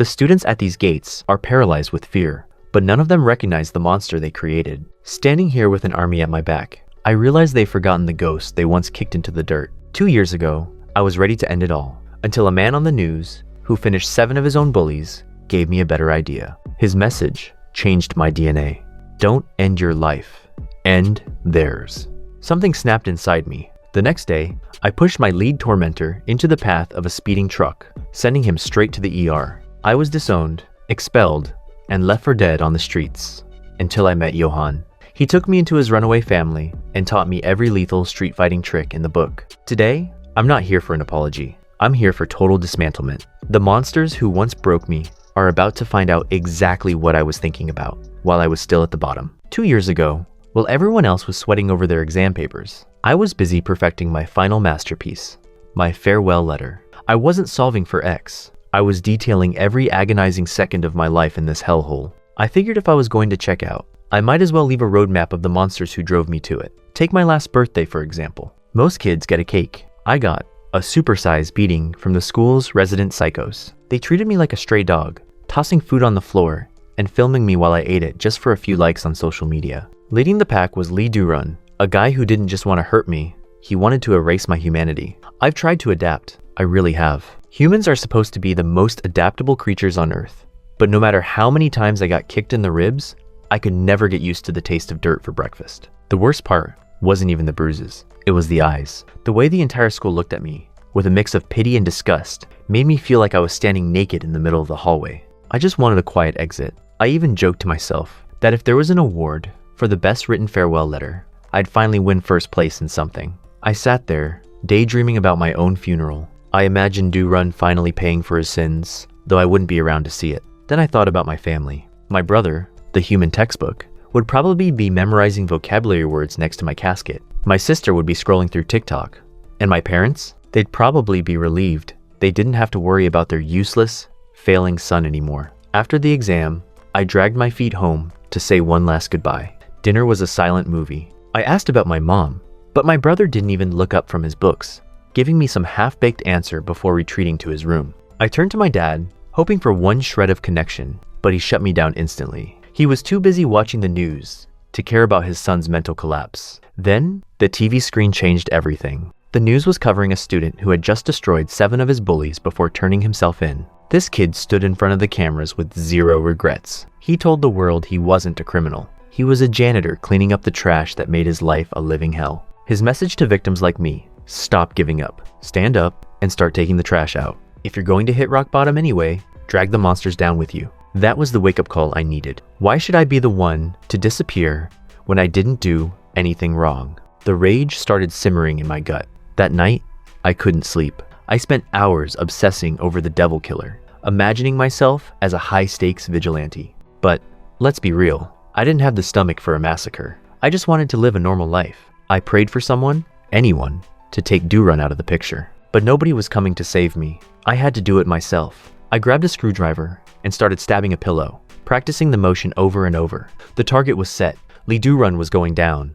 The students at these gates are paralyzed with fear, but none of them recognize the monster they created. Standing here with an army at my back, I realize they've forgotten the ghost they once kicked into the dirt. 2 years ago, I was ready to end it all, until a man on the news, who finished 7 of his own bullies, gave me a better idea. His message changed my DNA. Don't end your life, end theirs. Something snapped inside me. The next day, I pushed my lead tormentor into the path of a speeding truck, sending him straight to the ER. I was disowned, expelled, and left for dead on the streets, until I met Johan. He took me into his runaway family and taught me every lethal street fighting trick in the book. Today, I'm not here for an apology. I'm here for total dismantlement. The monsters who once broke me are about to find out exactly what I was thinking about while I was still at the bottom. 2 years ago, while everyone else was sweating over their exam papers, I was busy perfecting my final masterpiece, my farewell letter. I wasn't solving for X. I was detailing every agonizing second of my life in this hellhole. I figured if I was going to check out, I might as well leave a roadmap of the monsters who drove me to it. Take my last birthday, for example. Most kids get a cake. I got a supersized beating from the school's resident psychos. They treated me like a stray dog, tossing food on the floor and filming me while I ate it just for a few likes on social media. Leading the pack was Lee Durun, a guy who didn't just want to hurt me, he wanted to erase my humanity. I've tried to adapt, I really have. Humans are supposed to be the most adaptable creatures on Earth, but no matter how many times I got kicked in the ribs, I could never get used to the taste of dirt for breakfast. The worst part wasn't even the bruises, it was the eyes. The way the entire school looked at me, with a mix of pity and disgust, made me feel like I was standing naked in the middle of the hallway. I just wanted a quiet exit. I even joked to myself that if there was an award for the best written farewell letter, I'd finally win first place in something. I sat there, daydreaming about my own funeral. I imagined Durun finally paying for his sins, though I wouldn't be around to see it. Then I thought about my family. My brother, the human textbook, would probably be memorizing vocabulary words next to my casket. My sister would be scrolling through TikTok. And my parents? They'd probably be relieved they didn't have to worry about their useless, failing son anymore. After the exam, I dragged my feet home to say one last goodbye. Dinner was a silent movie. I asked about my mom, but my brother didn't even look up from his books, giving me some half-baked answer before retreating to his room. I turned to my dad, hoping for one shred of connection, but he shut me down instantly. He was too busy watching the news to care about his son's mental collapse. Then, the TV screen changed everything. The news was covering a student who had just destroyed 7 of his bullies before turning himself in. This kid stood in front of the cameras with 0 regrets. He told the world he wasn't a criminal. He was a janitor cleaning up the trash that made his life a living hell. His message to victims like me: stop giving up, stand up, and start taking the trash out. If you're going to hit rock bottom anyway, drag the monsters down with you. That was the wake-up call I needed. Why should I be the one to disappear when I didn't do anything wrong? The rage started simmering in my gut. That night, I couldn't sleep. I spent hours obsessing over the devil killer, imagining myself as a high-stakes vigilante. But let's be real, I didn't have the stomach for a massacre. I just wanted to live a normal life. I prayed for someone, anyone, to take Durun out of the picture. But nobody was coming to save me. I had to do it myself. I grabbed a screwdriver and started stabbing a pillow, practicing the motion over and over. The target was set. Lee Durun was going down.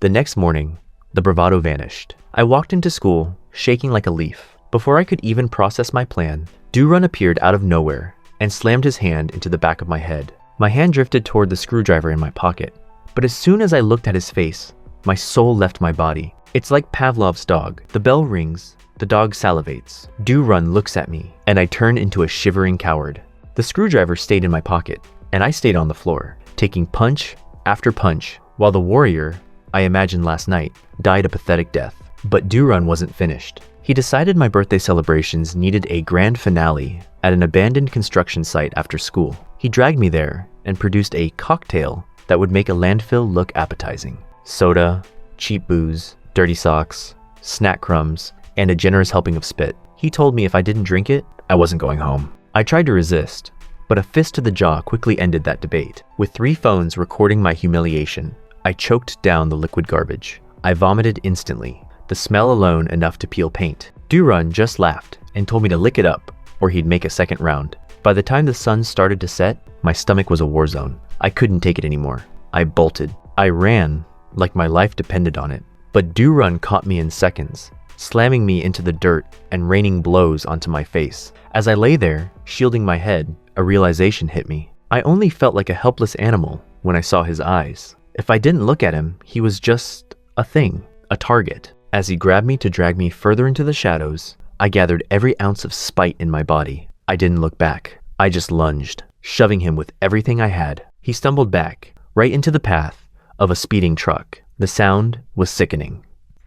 The next morning, the bravado vanished. I walked into school, shaking like a leaf. Before I could even process my plan, Durun appeared out of nowhere and slammed his hand into the back of my head. My hand drifted toward the screwdriver in my pocket, but as soon as I looked at his face, my soul left my body. It's like Pavlov's dog. The bell rings, the dog salivates. Durun looks at me, and I turn into a shivering coward. The screwdriver stayed in my pocket, and I stayed on the floor, taking punch after punch, while the warrior I imagined last night died a pathetic death. But Durun wasn't finished. He decided my birthday celebrations needed a grand finale at an abandoned construction site after school. He dragged me there and produced a cocktail that would make a landfill look appetizing. Soda, cheap booze, dirty socks, snack crumbs, and a generous helping of spit. He told me if I didn't drink it, I wasn't going home. I tried to resist, but a fist to the jaw quickly ended that debate. With 3 phones recording my humiliation, I choked down the liquid garbage. I vomited instantly, the smell alone enough to peel paint. Durun just laughed and told me to lick it up or he'd make a second round. By the time the sun started to set, my stomach was a war zone. I couldn't take it anymore. I bolted. I ran like my life depended on it. But Durun caught me in seconds, slamming me into the dirt and raining blows onto my face. As I lay there, shielding my head, a realization hit me. I only felt like a helpless animal when I saw his eyes. If I didn't look at him, he was just a thing, a target. As he grabbed me to drag me further into the shadows, I gathered every ounce of spite in my body. I didn't look back. I just lunged, shoving him with everything I had. He stumbled back, right into the path of a speeding truck. The sound was sickening.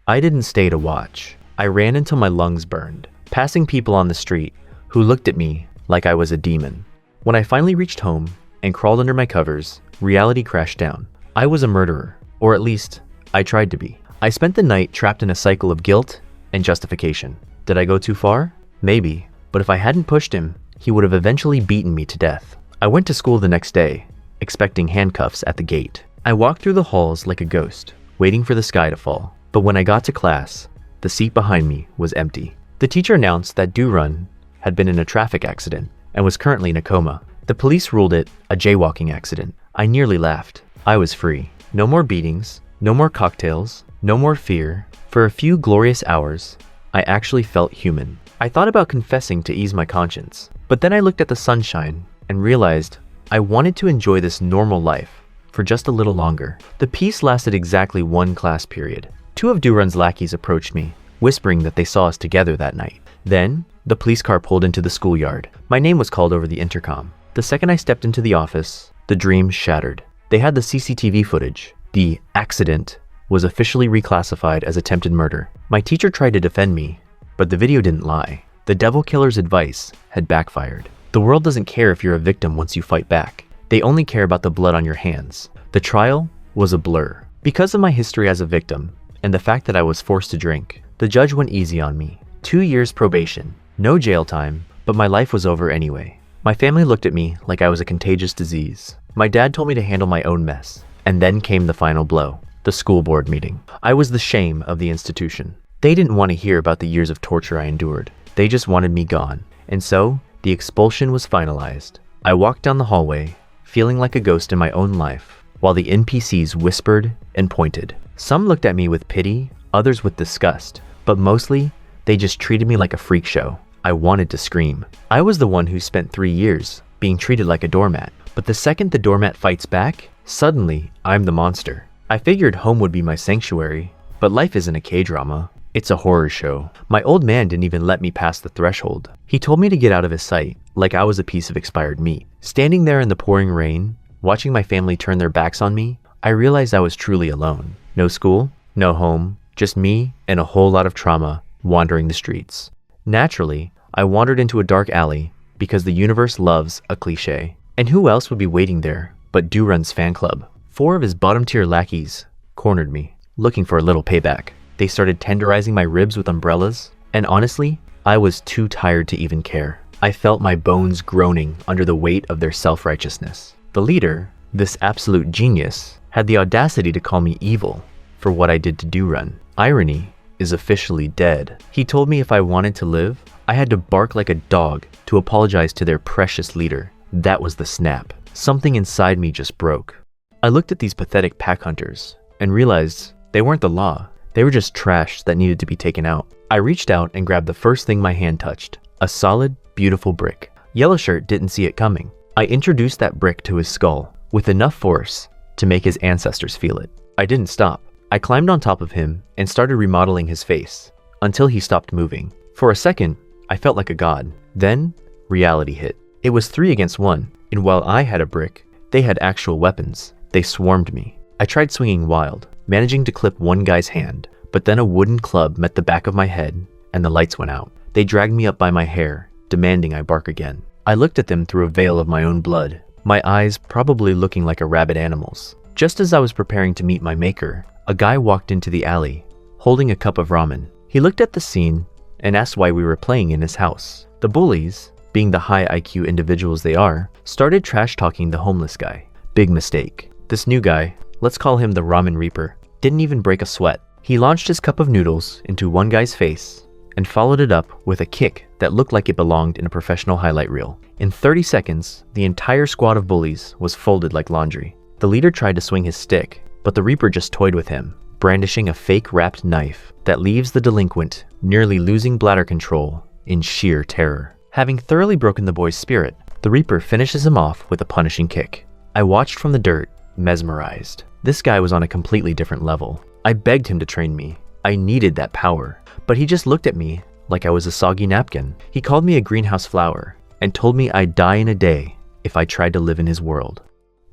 I didn't stay to watch. I ran until my lungs burned, passing people on the street who looked at me like I was a demon. When I finally reached home and crawled under my covers, reality crashed down. I was a murderer, or at least I tried to be. I spent the night trapped in a cycle of guilt and justification. Did I go too far? Maybe, but if I hadn't pushed him, he would have eventually beaten me to death. I went to school the next day, expecting handcuffs at the gate. I walked through the halls like a ghost, waiting for the sky to fall. But when I got to class, the seat behind me was empty. The teacher announced that Durun had been in a traffic accident and was currently in a coma. The police ruled it a jaywalking accident. I nearly laughed. I was free. No more beatings, no more cocktails, no more fear. For a few glorious hours, I actually felt human. I thought about confessing to ease my conscience, but then I looked at the sunshine and realized I wanted to enjoy this normal life for just a little longer. The peace lasted exactly one class period. 2 of Durun's lackeys approached me, whispering that they saw us together that night. Then, the police car pulled into the schoolyard. My name was called over the intercom. The second I stepped into the office, the dream shattered. They had the CCTV footage. The accident was officially reclassified as attempted murder. My teacher tried to defend me, but the video didn't lie. The devil killer's advice had backfired. The world doesn't care if you're a victim once you fight back. They only care about the blood on your hands. The trial was a blur. Because of my history as a victim, and the fact that I was forced to drink, the judge went easy on me. 2 years probation, no jail time, but my life was over anyway. My family looked at me like I was a contagious disease. My dad told me to handle my own mess. And then came the final blow, the school board meeting. I was the shame of the institution. They didn't want to hear about the years of torture I endured. They just wanted me gone. And so, the expulsion was finalized. I walked down the hallway, feeling like a ghost in my own life, while the NPCs whispered and pointed. Some looked at me with pity, others with disgust, but mostly, they just treated me like a freak show. I wanted to scream. I was the one who spent 3 years being treated like a doormat. But the second the doormat fights back, suddenly I'm the monster. I figured home would be my sanctuary, but life isn't a K-drama. It's a horror show. My old man didn't even let me pass the threshold. He told me to get out of his sight, like I was a piece of expired meat. Standing there in the pouring rain, watching my family turn their backs on me, I realized I was truly alone. No school, no home, just me and a whole lot of trauma wandering the streets. Naturally, I wandered into a dark alley because the universe loves a cliche. And who else would be waiting there but Durun's fan club? 4 of his bottom-tier lackeys cornered me, looking for a little payback. They started tenderizing my ribs with umbrellas, and honestly, I was too tired to even care. I felt my bones groaning under the weight of their self-righteousness. The leader, this absolute genius, had the audacity to call me evil for what I did to Durun. Irony is officially dead. He told me if I wanted to live, I had to bark like a dog to apologize to their precious leader. That was the snap. Something inside me just broke. I looked at these pathetic pack hunters and realized they weren't the law. They were just trash that needed to be taken out. I reached out and grabbed the first thing my hand touched, a solid, beautiful brick. Yellowshirt didn't see it coming. I introduced that brick to his skull with enough force to make his ancestors feel it. I didn't stop. I climbed on top of him and started remodeling his face until he stopped moving. For a second, I felt like a god. Then, reality hit. It was 3 against 1, and while I had a brick, they had actual weapons. They swarmed me. I tried swinging wild, managing to clip one guy's hand, but then a wooden club met the back of my head, and the lights went out. They dragged me up by my hair, demanding I bark again. I looked at them through a veil of my own blood, my eyes probably looking like a rabid animal's. Just as I was preparing to meet my maker, a guy walked into the alley, holding a cup of ramen. He looked at the scene and asked why we were playing in his house. The bullies, being the high IQ individuals they are, started trash-talking the homeless guy. Big mistake. This new guy, let's call him the Ramen Reaper, didn't even break a sweat. He launched his cup of noodles into one guy's face and followed it up with a kick that looked like it belonged in a professional highlight reel. In 30 seconds, the entire squad of bullies was folded like laundry. The leader tried to swing his stick, but the Reaper just toyed with him, brandishing a fake wrapped knife that leaves the delinquent nearly losing bladder control in sheer terror. Having thoroughly broken the boy's spirit, the Reaper finishes him off with a punishing kick. I watched from the dirt, mesmerized. This guy was on a completely different level. I begged him to train me. I needed that power, but he just looked at me like I was a soggy napkin. He called me a greenhouse flower and told me I'd die in a day if I tried to live in his world.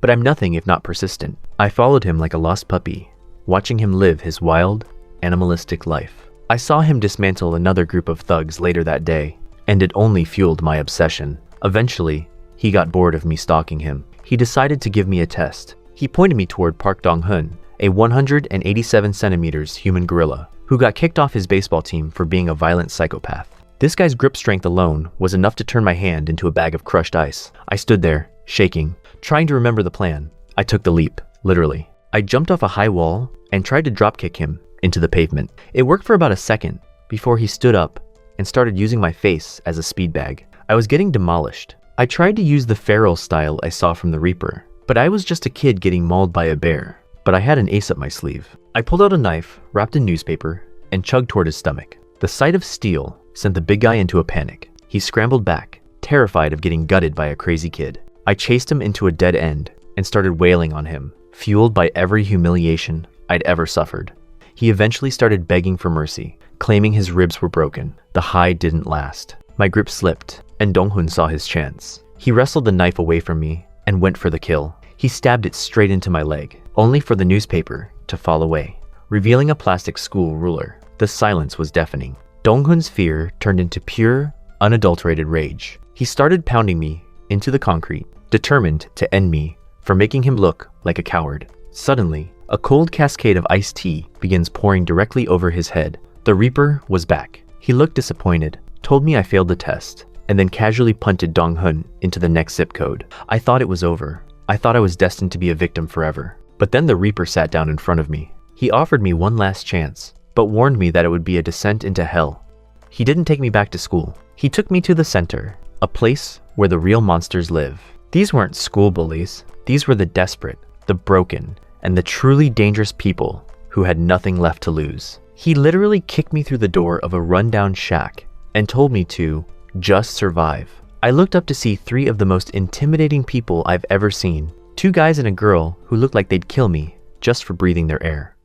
But I'm nothing if not persistent. I followed him like a lost puppy, watching him live his wild, animalistic life. I saw him dismantle another group of thugs later that day, and it only fueled my obsession. Eventually, he got bored of me stalking him. He decided to give me a test. He pointed me toward Park Dong-hun, a 187 centimeters human gorilla, who got kicked off his baseball team for being a violent psychopath. This guy's grip strength alone was enough to turn my hand into a bag of crushed ice. I stood there, shaking, trying to remember the plan. I took the leap, literally. I jumped off a high wall and tried to dropkick him into the pavement. It worked for about a second before he stood up and started using my face as a speed bag. I was getting demolished. I tried to use the feral style I saw from the Reaper, but I was just a kid getting mauled by a bear. But I had an ace up my sleeve. I pulled out a knife, wrapped in newspaper, and chugged toward his stomach. The sight of steel sent the big guy into a panic. He scrambled back, terrified of getting gutted by a crazy kid. I chased him into a dead end and started wailing on him, fueled by every humiliation I'd ever suffered. He eventually started begging for mercy, claiming his ribs were broken. The high didn't last. My grip slipped, and Dong-hun saw his chance. He wrestled the knife away from me and went for the kill. He stabbed it straight into my leg, only for the newspaper to fall away, revealing a plastic school ruler. The silence was deafening. Dong-hun's fear turned into pure, unadulterated rage. He started pounding me into the concrete, determined to end me for making him look like a coward. Suddenly, a cold cascade of iced tea begins pouring directly over his head. The Reaper was back. He looked disappointed, told me I failed the test, and then casually punted Dong-hun into the next zip code. I thought it was over. I thought I was destined to be a victim forever. But then the Reaper sat down in front of me. He offered me one last chance, but warned me that it would be a descent into hell. He didn't take me back to school. He took me to the center, a place where the real monsters live. These weren't school bullies. These were the desperate, the broken, and the truly dangerous people who had nothing left to lose. He literally kicked me through the door of a rundown shack and told me to just survive. I looked up to see three of the most intimidating people I've ever seen. Two guys and a girl who looked like they'd kill me just for breathing their air.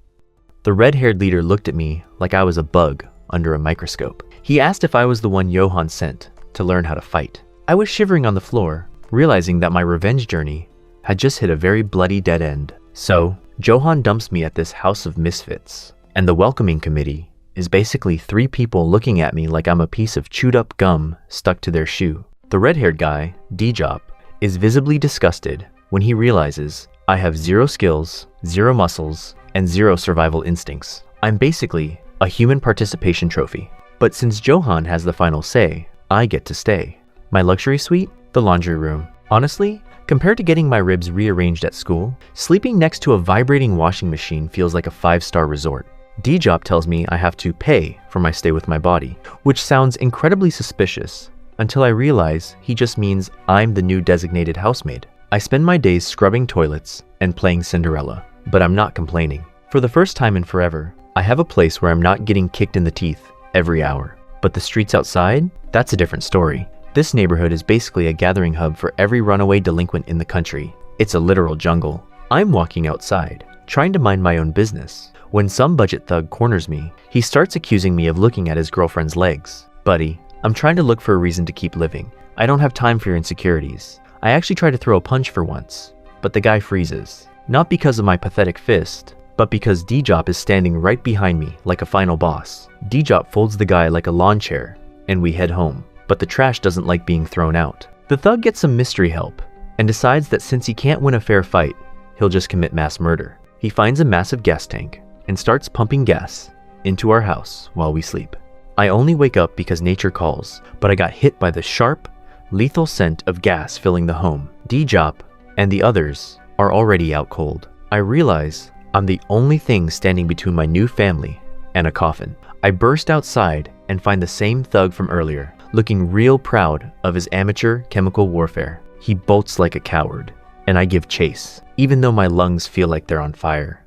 The red-haired leader looked at me like I was a bug under a microscope. He asked if I was the one Johan sent to learn how to fight. I was shivering on the floor, realizing that my revenge journey had just hit a very bloody dead end. So, Johan dumps me at this house of misfits, and the welcoming committee is basically three people looking at me like I'm a piece of chewed up gum stuck to their shoe. The red-haired guy, D-Jop, is visibly disgusted when he realizes I have zero skills, zero muscles, and zero survival instincts. I'm basically a human participation trophy. But since Johan has the final say, I get to stay. My luxury suite? The laundry room. Honestly, compared to getting my ribs rearranged at school, sleeping next to a vibrating washing machine feels like a 5-star resort. D-Jop tells me I have to pay for my stay with my body, which sounds incredibly suspicious until I realize he just means I'm the new designated housemaid. I spend my days scrubbing toilets and playing Cinderella, but I'm not complaining. For the first time in forever, I have a place where I'm not getting kicked in the teeth every hour. But the streets outside? That's a different story. This neighborhood is basically a gathering hub for every runaway delinquent in the country. It's a literal jungle. I'm walking outside, trying to mind my own business, when some budget thug corners me. He starts accusing me of looking at his girlfriend's legs. Buddy, I'm trying to look for a reason to keep living. I don't have time for your insecurities. I actually try to throw a punch for once, but the guy freezes. Not because of my pathetic fist, but because D-Jop is standing right behind me like a final boss. D-Jop folds the guy like a lawn chair, and we head home. But the trash doesn't like being thrown out. The thug gets some mystery help, and decides that since he can't win a fair fight, he'll just commit mass murder. He finds a massive gas tank, and starts pumping gas into our house while we sleep. I only wake up because nature calls, but I got hit by the sharp, lethal scent of gas filling the home. D-Jop and the others are already out cold. I realize I'm the only thing standing between my new family and a coffin. I burst outside and find the same thug from earlier, looking real proud of his amateur chemical warfare. He bolts like a coward, and I give chase, even though my lungs feel like they're on fire.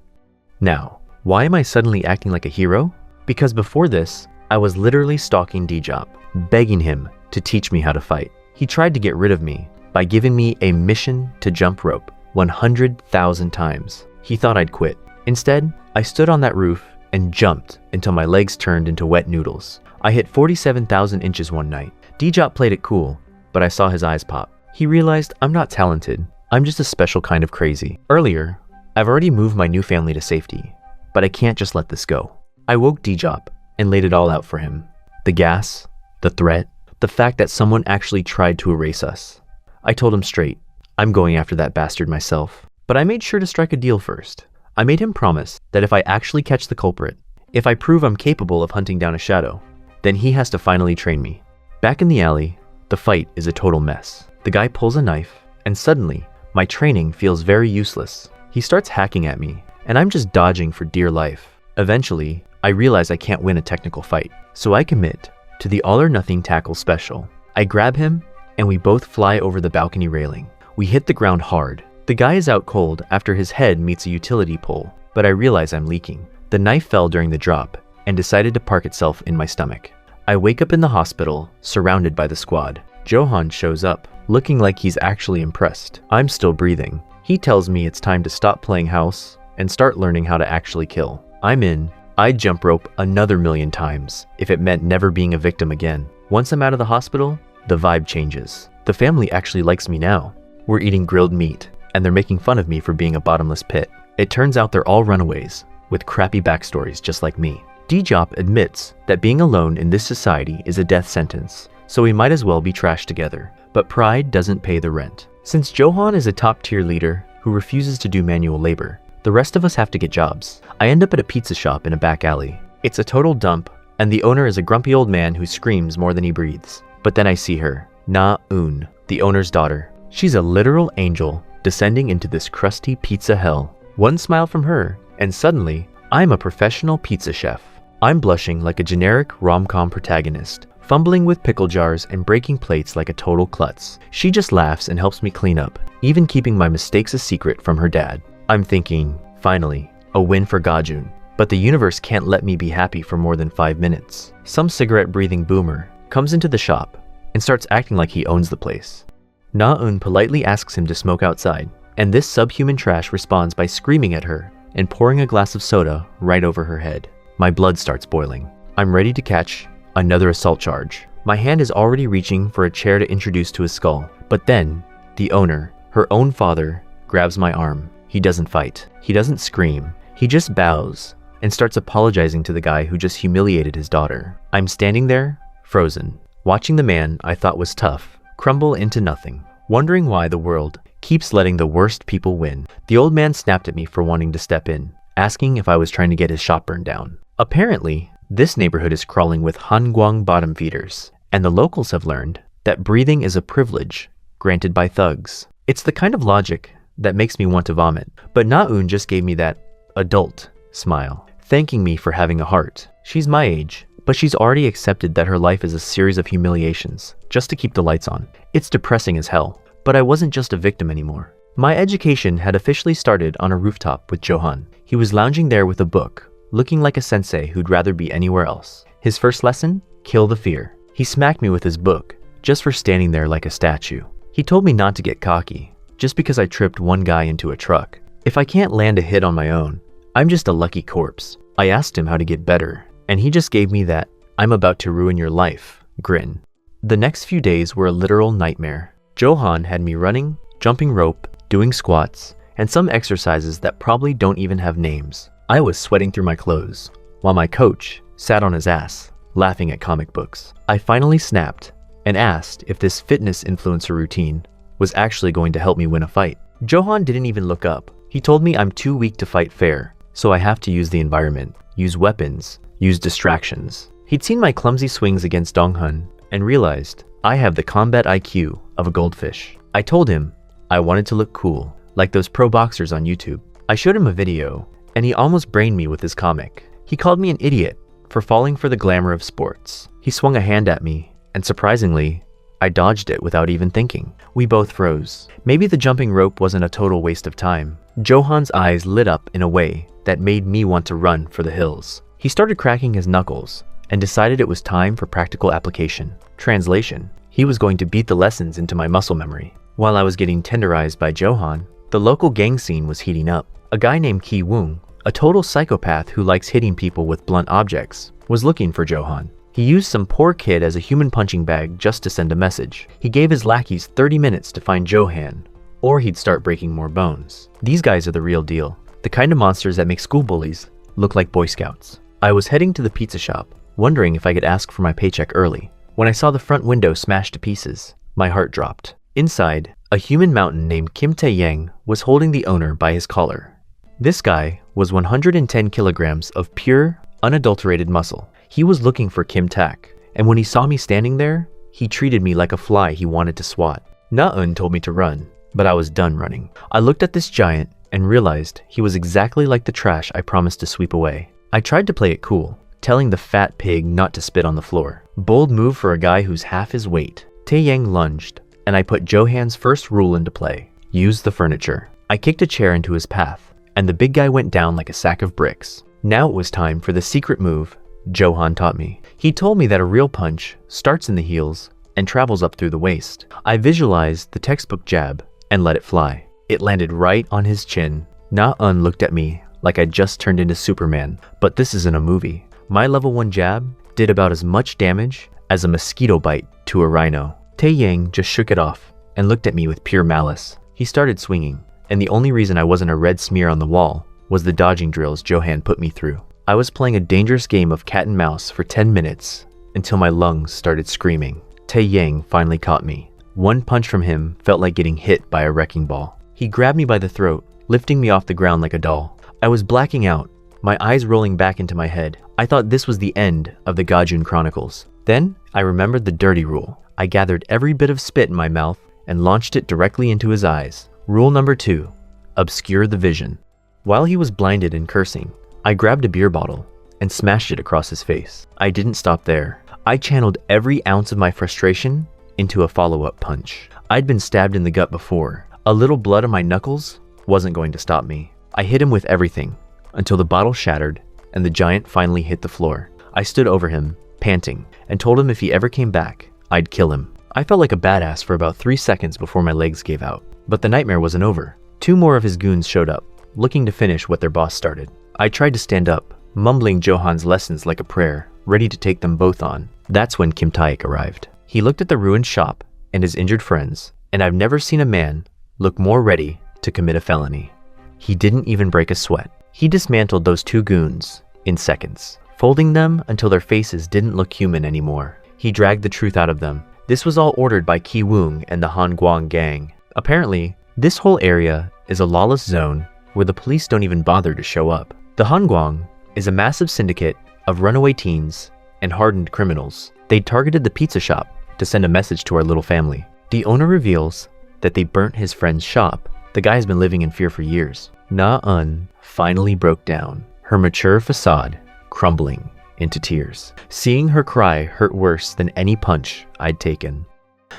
Now, Why am I suddenly acting like a hero? Because before this, I was literally stalking D-Jop, begging him to teach me how to fight. He tried to get rid of me by giving me a mission to jump rope 100,000 times. He thought I'd quit. Instead, I stood on that roof and jumped until my legs turned into wet noodles. I hit 47,000 inches one night. D-Jop played it cool, but I saw his eyes pop. He realized I'm not talented. I'm just a special kind of crazy. Earlier, I've already moved my new family to safety, but I can't just let this go. I woke D-Jop and laid it all out for him. The gas, the threat, the fact that someone actually tried to erase us. I told him straight, I'm going after that bastard myself. But I made sure to strike a deal first. I made him promise that if I actually catch the culprit, if I prove I'm capable of hunting down a shadow, then he has to finally train me. Back in the alley, the fight is a total mess. The guy pulls a knife, and suddenly, my training feels very useless. He starts hacking at me, and I'm just dodging for dear life. Eventually, I realize I can't win a technical fight, so I commit to the all-or-nothing tackle special. I grab him, and we both fly over the balcony railing. We hit the ground hard. The guy is out cold after his head meets a utility pole, but I realize I'm leaking. The knife fell during the drop and decided to park itself in my stomach. I wake up in the hospital, surrounded by the squad. Johan shows up, looking like he's actually impressed. I'm still breathing. He tells me it's time to stop playing house and start learning how to actually kill. I'm in. I'd jump rope another 1,000,000 times if it meant never being a victim again. Once I'm out of the hospital, the vibe changes. The family actually likes me now. We're eating grilled meat, and they're making fun of me for being a bottomless pit. It turns out they're all runaways, with crappy backstories just like me. D-Jop admits that being alone in this society is a death sentence, so we might as well be trashed together. But pride doesn't pay the rent. Since Johan is a top-tier leader who refuses to do manual labor, the rest of us have to get jobs. I end up at a pizza shop in a back alley. It's a total dump, and the owner is a grumpy old man who screams more than he breathes. But then I see her, Na-Un, the owner's daughter. She's a literal angel descending into this crusty pizza hell. One smile from her, and suddenly, I'm a professional pizza chef. I'm blushing like a generic rom-com protagonist, fumbling with pickle jars and breaking plates like a total klutz. She just laughs and helps me clean up, even keeping my mistakes a secret from her dad. I'm thinking, finally, a win for Gajun. But the universe can't let me be happy for more than 5 minutes. Some cigarette-breathing boomer comes into the shop and starts acting like he owns the place. Na-Un politely asks him to smoke outside, and this subhuman trash responds by screaming at her and pouring a glass of soda right over her head. My blood starts boiling. I'm ready to catch another assault charge. My hand is already reaching for a chair to introduce to his skull, but then, the owner, her own father, grabs my arm. He doesn't fight. He doesn't scream. He just bows and starts apologizing to the guy who just humiliated his daughter. I'm standing there, frozen, watching the man I thought was tough crumble into nothing, wondering why the world keeps letting the worst people win. The old man snapped at me for wanting to step in, asking if I was trying to get his shop burned down. Apparently, this neighborhood is crawling with Hanguang bottom feeders, and the locals have learned that breathing is a privilege granted by thugs. It's the kind of logic that makes me want to vomit, but Na-Un just gave me that adult smile, thanking me for having a heart. She's my age, but she's already accepted that her life is a series of humiliations just to keep the lights on. It's depressing as hell, but I wasn't just a victim anymore. My education had officially started on a rooftop with Johan. He was lounging there with a book, looking like a sensei who'd rather be anywhere else. His first lesson? Kill the fear. He smacked me with his book, just for standing there like a statue. He told me not to get cocky, just because I tripped one guy into a truck. If I can't land a hit on my own, I'm just a lucky corpse. I asked him how to get better, and he just gave me that "I'm about to ruin your life" grin. The next few days were a literal nightmare. Johan had me running, jumping rope, doing squats, and some exercises that probably don't even have names. I was sweating through my clothes, while my coach sat on his ass, laughing at comic books. I finally snapped and asked if this fitness influencer routine was actually going to help me win a fight. Johan didn't even look up. He told me I'm too weak to fight fair, so I have to use the environment, use weapons, use distractions. He'd seen my clumsy swings against Donghun and realized I have the combat IQ of a goldfish. I told him I wanted to look cool, like those pro boxers on YouTube. I showed him a video, and he almost brained me with his comic. He called me an idiot for falling for the glamour of sports. He swung a hand at me, and surprisingly, I dodged it without even thinking. We both froze. Maybe the jumping rope wasn't a total waste of time. Johan's eyes lit up in a way that made me want to run for the hills. He started cracking his knuckles and decided it was time for practical application. Translation: he was going to beat the lessons into my muscle memory. While I was getting tenderized by Johan, the local gang scene was heating up. A guy named Ki Woong, a total psychopath who likes hitting people with blunt objects, was looking for Johan. He used some poor kid as a human punching bag just to send a message. He gave his lackeys 30 minutes to find Johan, or he'd start breaking more bones. These guys are the real deal, the kind of monsters that make school bullies look like Boy Scouts. I was heading to the pizza shop, wondering if I could ask for my paycheck early, when I saw the front window smashed to pieces. My heart dropped. Inside, a human mountain named Kim Tae-yang was holding the owner by his collar. This guy was 110 kilograms of pure, unadulterated muscle. He was looking for Kim Tak, and when he saw me standing there, he treated me like a fly he wanted to swat. Na-eun told me to run, but I was done running. I looked at this giant and realized he was exactly like the trash I promised to sweep away. I tried to play it cool, telling the fat pig not to spit on the floor. Bold move for a guy who's half his weight. Tae-yang lunged, and I put Johan's first rule into play: use the furniture. I kicked a chair into his path, and the big guy went down like a sack of bricks. Now it was time for the secret move Johan taught me. He told me that a real punch starts in the heels and travels up through the waist. I visualized the textbook jab and let it fly. It landed right on his chin. Na-eun looked at me like I just turned into Superman, but this isn't a movie. My level 1 jab did about as much damage as a mosquito bite to a rhino. Tae-yang just shook it off and looked at me with pure malice. He started swinging, and the only reason I wasn't a red smear on the wall was the dodging drills Johan put me through. I was playing a dangerous game of cat and mouse for 10 minutes until my lungs started screaming. Tae-yang finally caught me. One punch from him felt like getting hit by a wrecking ball. He grabbed me by the throat, lifting me off the ground like a doll. I was blacking out, my eyes rolling back into my head. I thought this was the end of the Gajun Chronicles. Then I remembered the dirty rule. I gathered every bit of spit in my mouth and launched it directly into his eyes. Rule number 2, obscure the vision. While he was blinded and cursing, I grabbed a beer bottle and smashed it across his face. I didn't stop there. I channeled every ounce of my frustration into a follow-up punch. I'd been stabbed in the gut before. A little blood on my knuckles wasn't going to stop me. I hit him with everything until the bottle shattered and the giant finally hit the floor. I stood over him, panting, and told him if he ever came back, I'd kill him. I felt like a badass for about 3 seconds before my legs gave out. But the nightmare wasn't over. 2 more of his goons showed up, looking to finish what their boss started. I tried to stand up, mumbling Johan's lessons like a prayer, ready to take them both on. That's when Kim Taek arrived. He looked at the ruined shop and his injured friends, and I've never seen a man look more ready to commit a felony. He didn't even break a sweat. He dismantled those 2 goons in seconds, folding them until their faces didn't look human anymore. He dragged the truth out of them. This was all ordered by Ki Woong and the Han Guang gang. Apparently, this whole area is a lawless zone where the police don't even bother to show up. The Han Guang is a massive syndicate of runaway teens and hardened criminals. They targeted the pizza shop to send a message to our little family. The owner reveals that they burnt his friend's shop. The guy has been living in fear for years. Na-eun finally broke down, her mature facade crumbling into tears. Seeing her cry hurt worse than any punch I'd taken.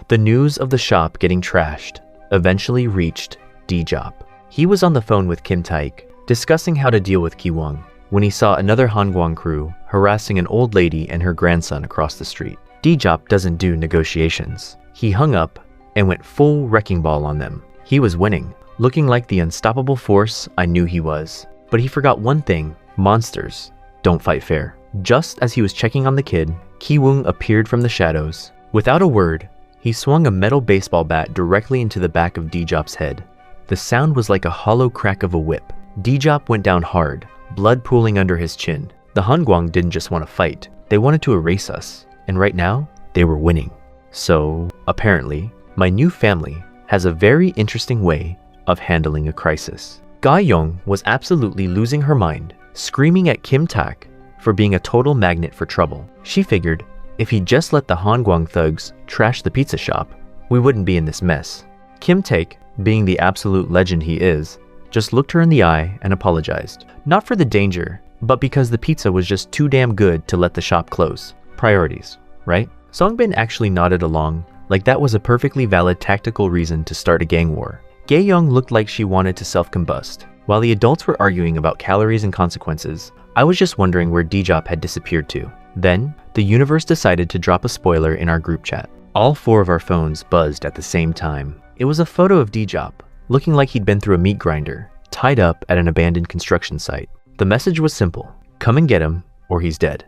The news of the shop getting trashed eventually reached D-Jop. He was on the phone with Kim Taek, discussing how to deal with Ki Woong, when he saw another Hangguang crew harassing an old lady and her grandson across the street. D-Jop doesn't do negotiations. He hung up and went full wrecking ball on them. He was winning, looking like the unstoppable force I knew he was. But he forgot one thing: monsters don't fight fair. Just as he was checking on the kid, Ki Woong appeared from the shadows. Without a word, he swung a metal baseball bat directly into the back of D-Jop's head. The sound was like a hollow crack of a whip. D-Jop went down hard, blood pooling under his chin. The Hangguang didn't just want to fight, they wanted to erase us. And right now, they were winning. So, apparently, my new family has a very interesting way of handling a crisis. Ga Young was absolutely losing her mind, screaming at Kim Tak for being a total magnet for trouble. She figured if he just let the Hangguang thugs trash the pizza shop, we wouldn't be in this mess. Kim Tak, being the absolute legend he is, just looked her in the eye and apologized. Not for the danger, but because the pizza was just too damn good to let the shop close. Priorities, right? Songbin actually nodded along, like that was a perfectly valid tactical reason to start a gang war. Gae-young looked like she wanted to self-combust. While the adults were arguing about calories and consequences, I was just wondering where D-Jop had disappeared to. Then, the universe decided to drop a spoiler in our group chat. All 4 of our phones buzzed at the same time. It was a photo of D-Jop, looking like he'd been through a meat grinder, tied up at an abandoned construction site. The message was simple: come and get him, or he's dead.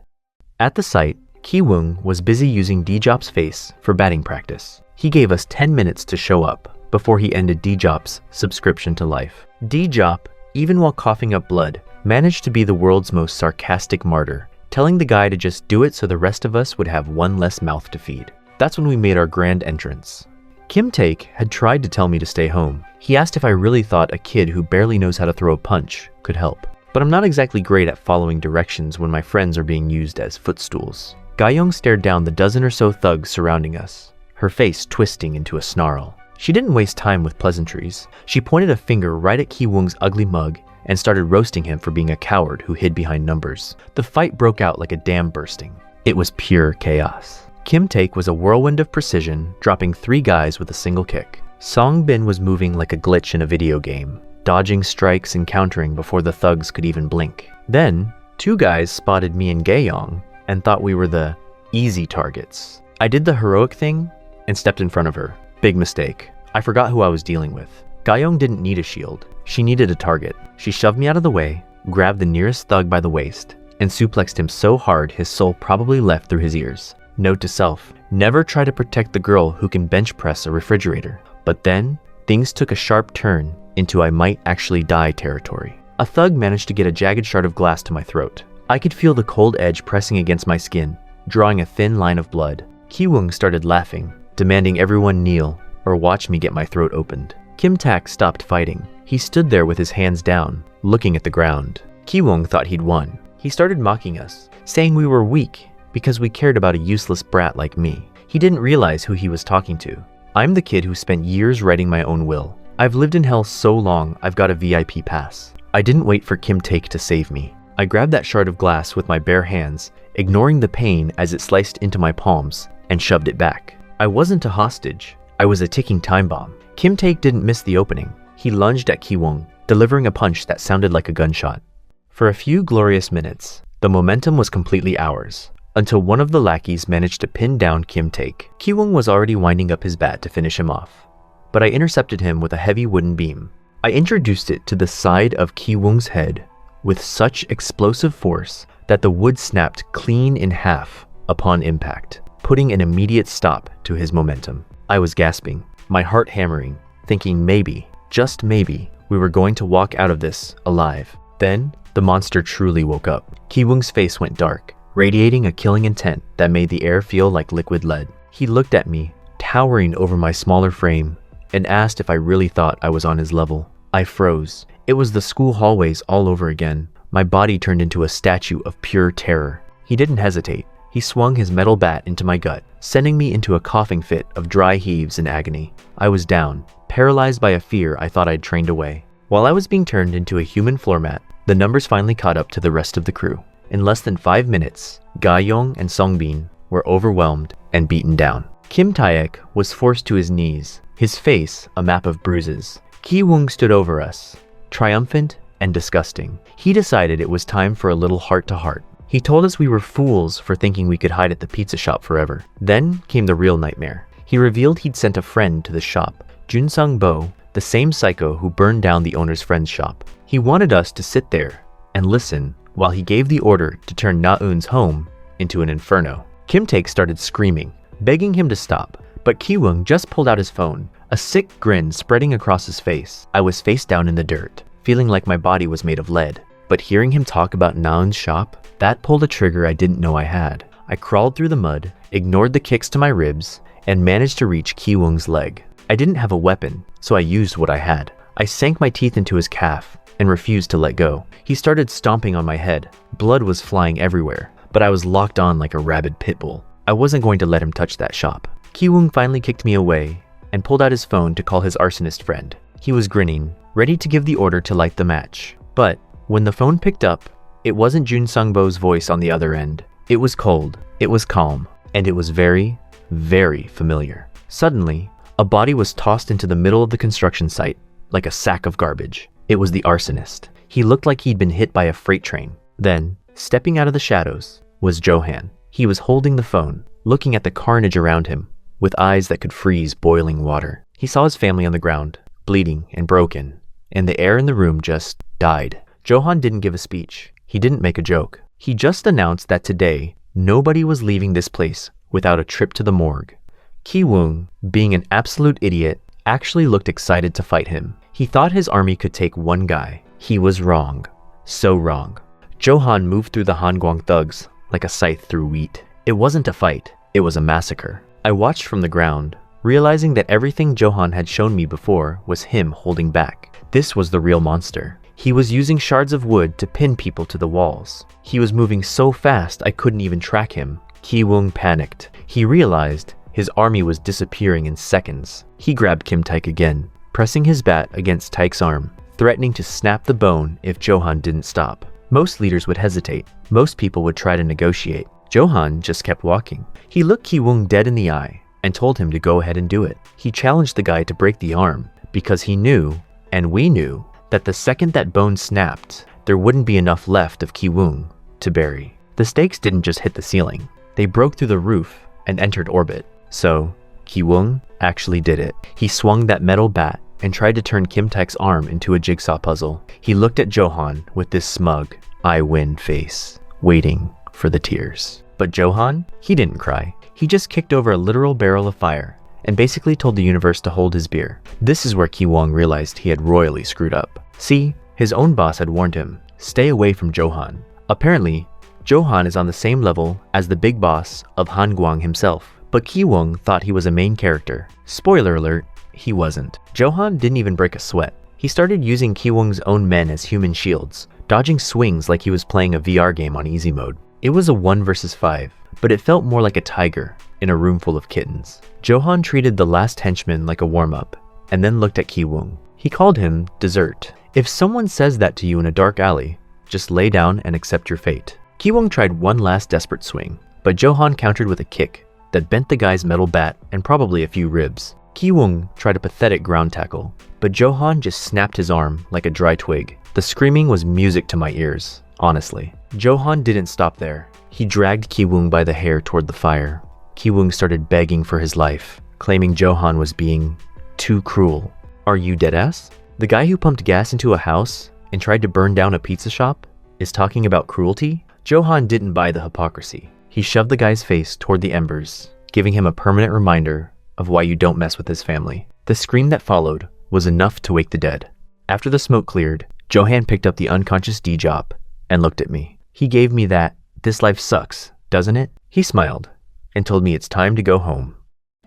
At the site, Ki-woong was busy using D-Jop's face for batting practice. He gave us 10 minutes to show up before he ended D-Jop's subscription to life. D-Jop, even while coughing up blood, managed to be the world's most sarcastic martyr, telling the guy to just do it so the rest of us would have one less mouth to feed. That's when we made our grand entrance. Kim Taek had tried to tell me to stay home. He asked if I really thought a kid who barely knows how to throw a punch could help. But I'm not exactly great at following directions when my friends are being used as footstools. Gae-young stared down the dozen or so thugs surrounding us, her face twisting into a snarl. She didn't waste time with pleasantries. She pointed a finger right at Ki-woong's ugly mug and started roasting him for being a coward who hid behind numbers. The fight broke out like a dam bursting. It was pure chaos. Kim Taek was a whirlwind of precision, dropping 3 guys with a single kick. Song Bin was moving like a glitch in a video game, dodging strikes and countering before the thugs could even blink. Then, 2 guys spotted me and Gae-young and thought we were the easy targets. I did the heroic thing and stepped in front of her. Big mistake. I forgot who I was dealing with. Gae-young didn't need a shield. She needed a target. She shoved me out of the way, grabbed the nearest thug by the waist, and suplexed him so hard his soul probably left through his ears. Note to self, never try to protect the girl who can bench press a refrigerator. But then, things took a sharp turn into I might actually die territory. A thug managed to get a jagged shard of glass to my throat. I could feel the cold edge pressing against my skin, drawing a thin line of blood. Ki-woong started laughing, demanding everyone kneel or watch me get my throat opened. Kim Taek stopped fighting. He stood there with his hands down, looking at the ground. Ki-woong thought he'd won. He started mocking us, saying we were weak because we cared about a useless brat like me. He didn't realize who he was talking to. I'm the kid who spent years writing my own will. I've lived in hell so long I've got a VIP pass. I didn't wait for Kim Taek to save me. I grabbed that shard of glass with my bare hands, ignoring the pain as it sliced into my palms, and shoved it back. I wasn't a hostage. I was a ticking time bomb. Kim Taek didn't miss the opening. He lunged at Ki-woong, delivering a punch that sounded like a gunshot. For a few glorious minutes, the momentum was completely ours, until one of the lackeys managed to pin down Kim Taek. Ki-woong was already winding up his bat to finish him off, but I intercepted him with a heavy wooden beam. I introduced it to the side of Ki-woong's head with such explosive force that the wood snapped clean in half upon impact, putting an immediate stop to his momentum. I was gasping, my heart hammering, thinking maybe, just maybe, we were going to walk out of this alive. Then, the monster truly woke up. Ki-woong's face went dark, radiating a killing intent that made the air feel like liquid lead. He looked at me, towering over my smaller frame, and asked if I really thought I was on his level. I froze. It was the school hallways all over again. My body turned into a statue of pure terror. He didn't hesitate. He swung his metal bat into my gut, sending me into a coughing fit of dry heaves and agony. I was down, paralyzed by a fear I thought I'd trained away. While I was being turned into a human floor mat, the numbers finally caught up to the rest of the crew. In less than 5 minutes, Gae-young and Songbin were overwhelmed and beaten down. Kim Taek was forced to his knees, his face a map of bruises. Ki-woong stood over us, triumphant and disgusting. He decided it was time for a little heart-to-heart. He told us we were fools for thinking we could hide at the pizza shop forever. Then came the real nightmare. He revealed he'd sent a friend to the shop, Junsung Bo, the same psycho who burned down the owner's friend's shop. He wanted us to sit there and listen while he gave the order to turn Na-eun's home into an inferno. Kim Taek started screaming, begging him to stop, but Ki-woong just pulled out his phone, a sick grin spreading across his face. I was face down in the dirt, feeling like my body was made of lead. But hearing him talk about Na-eun's shop, that pulled a trigger I didn't know I had. I crawled through the mud, ignored the kicks to my ribs, and managed to reach Ki-woong's leg. I didn't have a weapon, so I used what I had. I sank my teeth into his calf and refused to let go. He started stomping on my head. Blood was flying everywhere, but I was locked on like a rabid pit bull. I wasn't going to let him touch that shop. Ki-woong finally kicked me away and pulled out his phone to call his arsonist friend. He was grinning, ready to give the order to light the match. But when the phone picked up, it wasn't Junsung Bo's voice on the other end. It was cold, it was calm, and it was very, very familiar. Suddenly, a body was tossed into the middle of the construction site, like a sack of garbage. It was the arsonist. He looked like he'd been hit by a freight train. Then, stepping out of the shadows, was Johan. He was holding the phone, looking at the carnage around him, with eyes that could freeze boiling water. He saw his family on the ground, bleeding and broken, and the air in the room just died. Johan didn't give a speech. He didn't make a joke. He just announced that today, nobody was leaving this place without a trip to the morgue. Ki-woong, being an absolute idiot, actually looked excited to fight him. He thought his army could take one guy. He was wrong. So wrong. Johan moved through the Hangguang thugs like a scythe through wheat. It wasn't a fight. It was a massacre. I watched from the ground, realizing that everything Johan had shown me before was him holding back. This was the real monster. He was using shards of wood to pin people to the walls. He was moving so fast I couldn't even track him. Ki-woong panicked. He realized his army was disappearing in seconds. He grabbed Kim Taek again, pressing his bat against Taek's arm, threatening to snap the bone if Johan didn't stop. Most leaders would hesitate. Most people would try to negotiate. Johan just kept walking. He looked Ki-woong dead in the eye and told him to go ahead and do it. He challenged the guy to break the arm because he knew, and we knew, that the second that bone snapped, there wouldn't be enough left of Ki-woong to bury. The stakes didn't just hit the ceiling. They broke through the roof and entered orbit. So, Ki-woong actually did it. He swung that metal bat and tried to turn Kim Taek's arm into a jigsaw puzzle. He looked at Johan with this smug, I win face, waiting for the tears. But Johan, he didn't cry. He just kicked over a literal barrel of fire and basically told the universe to hold his beer. This is where Ki-woong realized he had royally screwed up. See, his own boss had warned him, stay away from Johan. Apparently, Johan is on the same level as the big boss of Hangguang himself. But Ki-woong thought he was a main character. Spoiler alert, he wasn't. Johan didn't even break a sweat. He started using Ki-woong's own men as human shields, dodging swings like he was playing a VR game on easy mode. It was a 1 versus 5, but it felt more like a tiger in a room full of kittens. Johan treated the last henchman like a warm-up, and then looked at Ki-woong. He called him dessert. If someone says that to you in a dark alley, just lay down and accept your fate. Ki-woong tried one last desperate swing, but Johan countered with a kick that bent the guy's metal bat and probably a few ribs. Ki-woong tried a pathetic ground tackle, but Johan just snapped his arm like a dry twig. The screaming was music to my ears, honestly. Johan didn't stop there. He dragged Ki-woong by the hair toward the fire. Ki-woong started begging for his life, claiming Johan was being too cruel. Are you deadass? The guy who pumped gas into a house and tried to burn down a pizza shop is talking about cruelty? Johan didn't buy the hypocrisy. He shoved the guy's face toward the embers, giving him a permanent reminder of why you don't mess with his family. The scream that followed was enough to wake the dead. After the smoke cleared, Johan picked up the unconscious D-Jop and looked at me. He gave me that, this life sucks, doesn't it? He smiled and told me it's time to go home.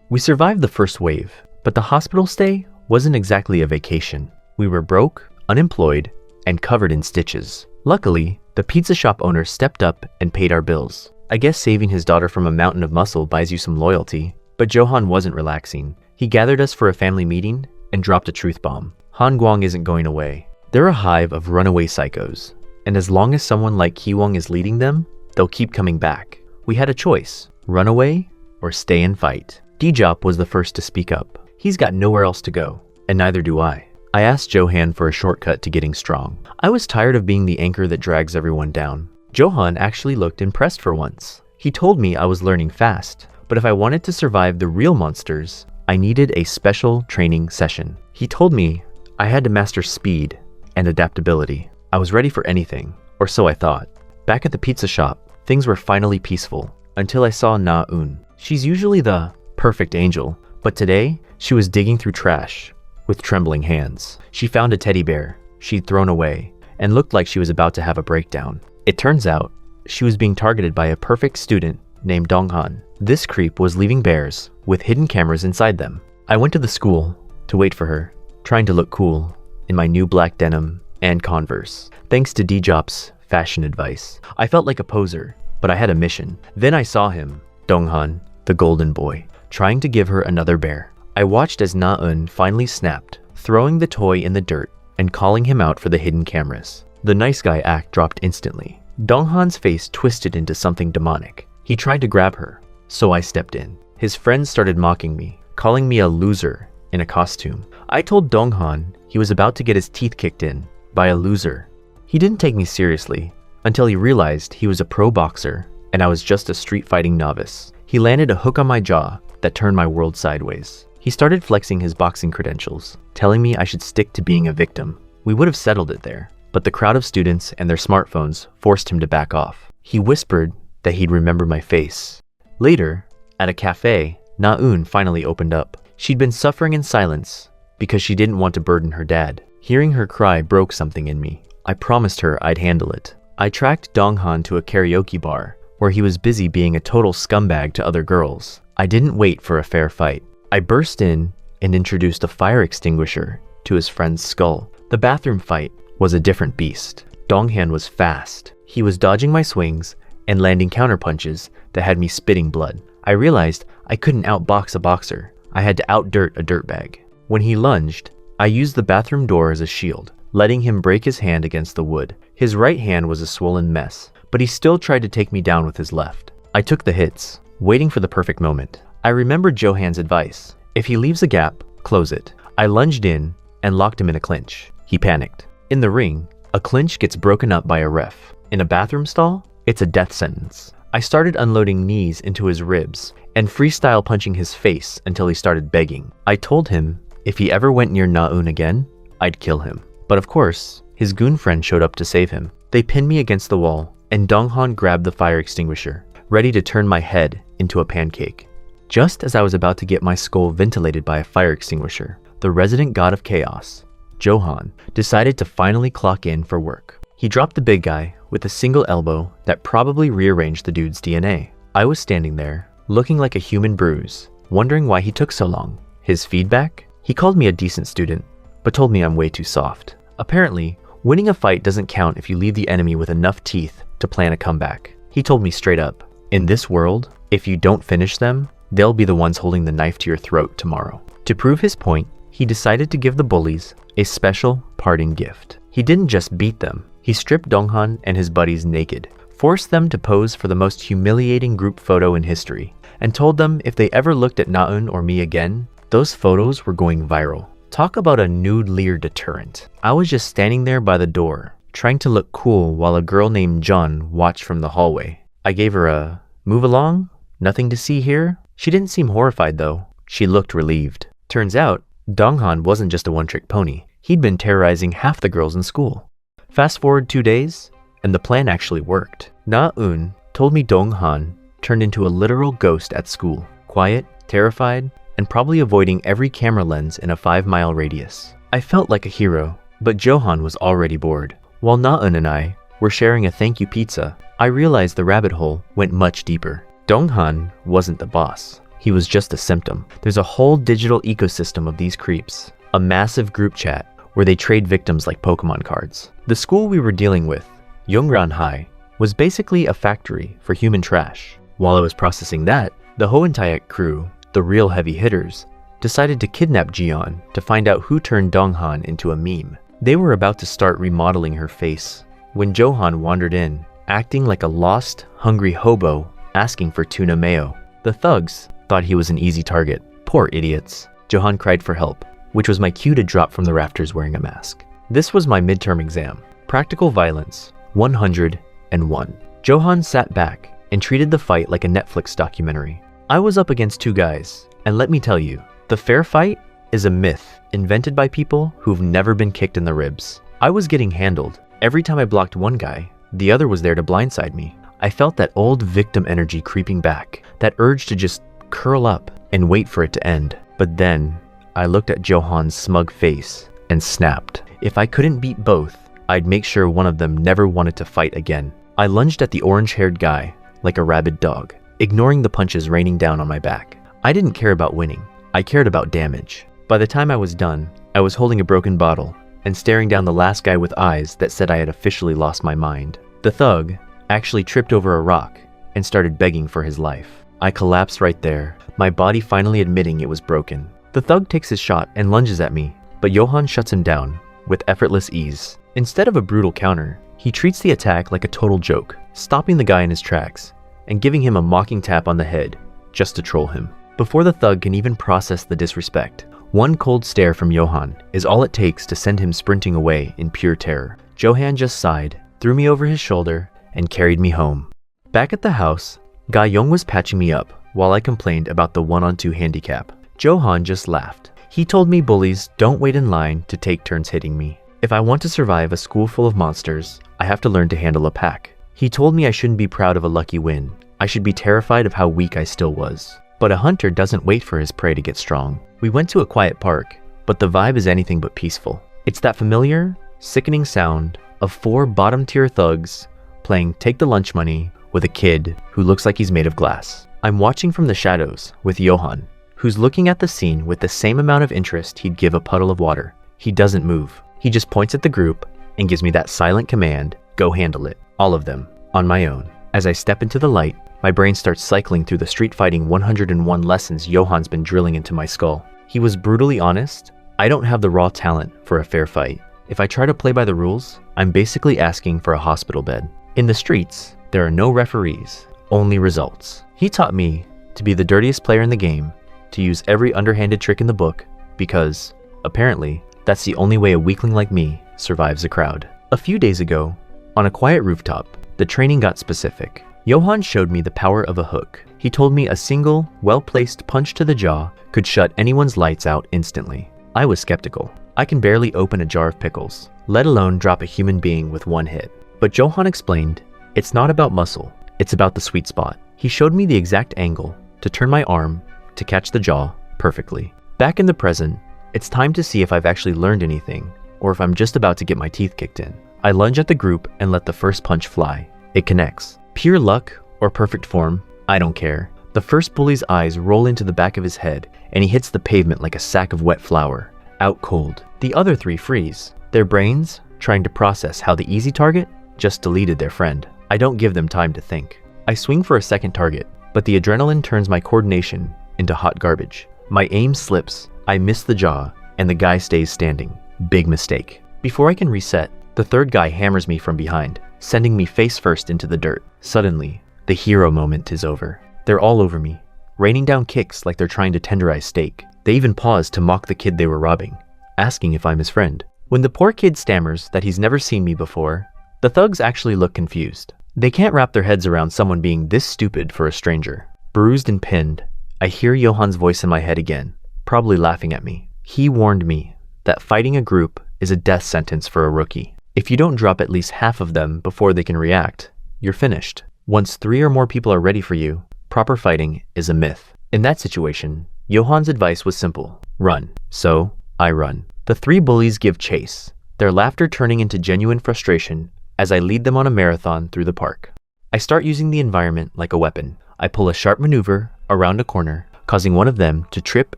We survived the first wave, but the hospital stay wasn't exactly a vacation. We were broke, unemployed, and covered in stitches. Luckily, the pizza shop owner stepped up and paid our bills. I guess saving his daughter from a mountain of muscle buys you some loyalty. But Johan wasn't relaxing. He gathered us for a family meeting and dropped a truth bomb. Hangguang isn't going away. They're a hive of runaway psychos. And as long as someone like Ki-woong is leading them, they'll keep coming back. We had a choice, run away or stay and fight. D-Jop was the first to speak up. He's got nowhere else to go, and neither do I. I asked Johan for a shortcut to getting strong. I was tired of being the anchor that drags everyone down. Johan actually looked impressed for once. He told me I was learning fast, but if I wanted to survive the real monsters, I needed a special training session. He told me I had to master speed and adaptability. I was ready for anything, or so I thought. Back at the pizza shop, things were finally peaceful, until I saw Na-eun. She's usually the perfect angel, but today, she was digging through trash with trembling hands. She found a teddy bear she'd thrown away and looked like she was about to have a breakdown. It turns out, she was being targeted by a perfect student named Donghan. This creep was leaving bears with hidden cameras inside them. I went to the school to wait for her, trying to look cool in my new black denim and Converse. Thanks to D-Jop's fashion advice, I felt like a poser, but I had a mission. Then I saw him, Donghan, the golden boy, trying to give her another bear. I watched as Na-eun finally snapped, throwing the toy in the dirt and calling him out for the hidden cameras. The nice guy act dropped instantly. Donghan's face twisted into something demonic. He tried to grab her, so I stepped in. His friends started mocking me, calling me a loser in a costume. I told Donghan he was about to get his teeth kicked in by a loser. He didn't take me seriously until he realized he was a pro boxer and I was just a street fighting novice. He landed a hook on my jaw that turned my world sideways. He started flexing his boxing credentials, telling me I should stick to being a victim. We would have settled it there, but the crowd of students and their smartphones forced him to back off. He whispered that he'd remember my face. Later, at a cafe, Na-eun finally opened up. She'd been suffering in silence because she didn't want to burden her dad. Hearing her cry broke something in me. I promised her I'd handle it. I tracked Donghan to a karaoke bar where he was busy being a total scumbag to other girls. I didn't wait for a fair fight. I burst in and introduced a fire extinguisher to his friend's skull. The bathroom fight was a different beast. Donghan was fast. He was dodging my swings and landing counterpunches that had me spitting blood. I realized I couldn't outbox a boxer. I had to outdirt a dirtbag. When he lunged, I used the bathroom door as a shield, letting him break his hand against the wood. His right hand was a swollen mess, but he still tried to take me down with his left. I took the hits, waiting for the perfect moment. I remembered Johan's advice. If he leaves a gap, close it. I lunged in and locked him in a clinch. He panicked. In the ring, a clinch gets broken up by a ref. In a bathroom stall, it's a death sentence. I started unloading knees into his ribs and freestyle punching his face until he started begging. I told him if he ever went near Na-eun again, I'd kill him. But of course, his goon friend showed up to save him. They pinned me against the wall, and Donghan grabbed the fire extinguisher, ready to turn my head into a pancake. Just as I was about to get my skull ventilated by a fire extinguisher, the resident god of chaos, Johan, decided to finally clock in for work. He dropped the big guy with a single elbow that probably rearranged the dude's DNA. I was standing there, looking like a human bruise, wondering why he took so long. His feedback? He called me a decent student, but told me I'm way too soft. Apparently, winning a fight doesn't count if you leave the enemy with enough teeth to plan a comeback. He told me straight up, in this world, if you don't finish them, they'll be the ones holding the knife to your throat tomorrow. To prove his point, he decided to give the bullies a special parting gift. He didn't just beat them. He stripped Donghan and his buddies naked, forced them to pose for the most humiliating group photo in history, and told them if they ever looked at Na-eun or me again, those photos were going viral. Talk about a nude leer deterrent. I was just standing there by the door, trying to look cool while a girl named Jun watched from the hallway. I gave her a, "Move along? Nothing to see here?" She didn't seem horrified though. She looked relieved. Turns out, Donghan wasn't just a one-trick pony. He'd been terrorizing half the girls in school. Fast forward 2 days, and the plan actually worked. Na-eun told me Donghan turned into a literal ghost at school. Quiet, terrified, and probably avoiding every camera lens in a 5-mile radius. I felt like a hero, but Johan was already bored. While Na-eun and I were sharing a thank you pizza, I realized the rabbit hole went much deeper. Donghan wasn't the boss. He was just a symptom. There's a whole digital ecosystem of these creeps. A massive group chat where they trade victims like Pokemon cards. The school we were dealing with, Yongran High, was basically a factory for human trash. While I was processing that, the Hohentaik crew, the real heavy hitters, decided to kidnap Jiyeon to find out who turned Donghan into a meme. They were about to start remodeling her face when Johan wandered in, acting like a lost, hungry hobo asking for tuna mayo. The thugs thought he was an easy target. Poor idiots. Johan cried for help, which was my cue to drop from the rafters wearing a mask. This was my midterm exam. Practical violence, 101. Johan sat back and treated the fight like a Netflix documentary. I was up against 2 guys, and let me tell you, the fair fight is a myth invented by people who've never been kicked in the ribs. I was getting handled. Every time I blocked one guy, the other was there to blindside me. I felt that old victim energy creeping back, that urge to just curl up and wait for it to end. But then, I looked at Johan's smug face and snapped. If I couldn't beat both, I'd make sure one of them never wanted to fight again. I lunged at the orange-haired guy like a rabid dog, ignoring the punches raining down on my back. I didn't care about winning. I cared about damage. By the time I was done, I was holding a broken bottle and staring down the last guy with eyes that said I had officially lost my mind. The thug actually tripped over a rock and started begging for his life. I collapsed right there, my body finally admitting it was broken. The thug takes his shot and lunges at me, but Johan shuts him down with effortless ease. Instead of a brutal counter, he treats the attack like a total joke, stopping the guy in his tracks and giving him a mocking tap on the head just to troll him. Before the thug can even process the disrespect, one cold stare from Johan is all it takes to send him sprinting away in pure terror. Johan just sighed, threw me over his shoulder, and carried me home. Back at the house, Ga-young was patching me up while I complained about the 1-on-2 handicap. Johan just laughed. He told me bullies don't wait in line to take turns hitting me. If I want to survive a school full of monsters, I have to learn to handle a pack. He told me I shouldn't be proud of a lucky win. I should be terrified of how weak I still was. But a hunter doesn't wait for his prey to get strong. We went to a quiet park, but the vibe is anything but peaceful. It's that familiar, sickening sound of 4 bottom-tier thugs playing Take the Lunch Money with a kid who looks like he's made of glass. I'm watching from the shadows with Johan, who's looking at the scene with the same amount of interest he'd give a puddle of water. He doesn't move. He just points at the group and gives me that silent command, go handle it. All of them, on my own. As I step into the light, my brain starts cycling through the street fighting 101 lessons Johan's been drilling into my skull. He was brutally honest. I don't have the raw talent for a fair fight. If I try to play by the rules, I'm basically asking for a hospital bed. In the streets, there are no referees, only results. He taught me to be the dirtiest player in the game, to use every underhanded trick in the book, because, apparently, that's the only way a weakling like me survives a crowd. A few days ago, on a quiet rooftop, the training got specific. Johan showed me the power of a hook. He told me a single, well-placed punch to the jaw could shut anyone's lights out instantly. I was skeptical. I can barely open a jar of pickles, let alone drop a human being with one hit. But Johan explained, it's not about muscle, it's about the sweet spot. He showed me the exact angle to turn my arm to catch the jaw perfectly. Back in the present, it's time to see if I've actually learned anything, or if I'm just about to get my teeth kicked in. I lunge at the group and let the first punch fly. It connects. Pure luck or perfect form, I don't care. The first bully's eyes roll into the back of his head, and he hits the pavement like a sack of wet flour. Out cold. The other 3 freeze, their brains trying to process how the easy target just deleted their friend. I don't give them time to think. I swing for a second target, but the adrenaline turns my coordination into hot garbage. My aim slips, I miss the jaw, and the guy stays standing. Big mistake. Before I can reset, the third guy hammers me from behind, sending me face first into the dirt. Suddenly, the hero moment is over. They're all over me, raining down kicks like they're trying to tenderize steak. They even pause to mock the kid they were robbing, asking if I'm his friend. When the poor kid stammers that he's never seen me before, the thugs actually look confused. They can't wrap their heads around someone being this stupid for a stranger. Bruised and pinned, I hear Johan's voice in my head again, probably laughing at me. He warned me that fighting a group is a death sentence for a rookie. If you don't drop at least half of them before they can react, you're finished. Once 3 or more people are ready for you, proper fighting is a myth. In that situation, Johan's advice was simple: run. So, I run. The 3 bullies give chase, their laughter turning into genuine frustration as I lead them on a marathon through the park. I start using the environment like a weapon. I pull a sharp maneuver around a corner, causing one of them to trip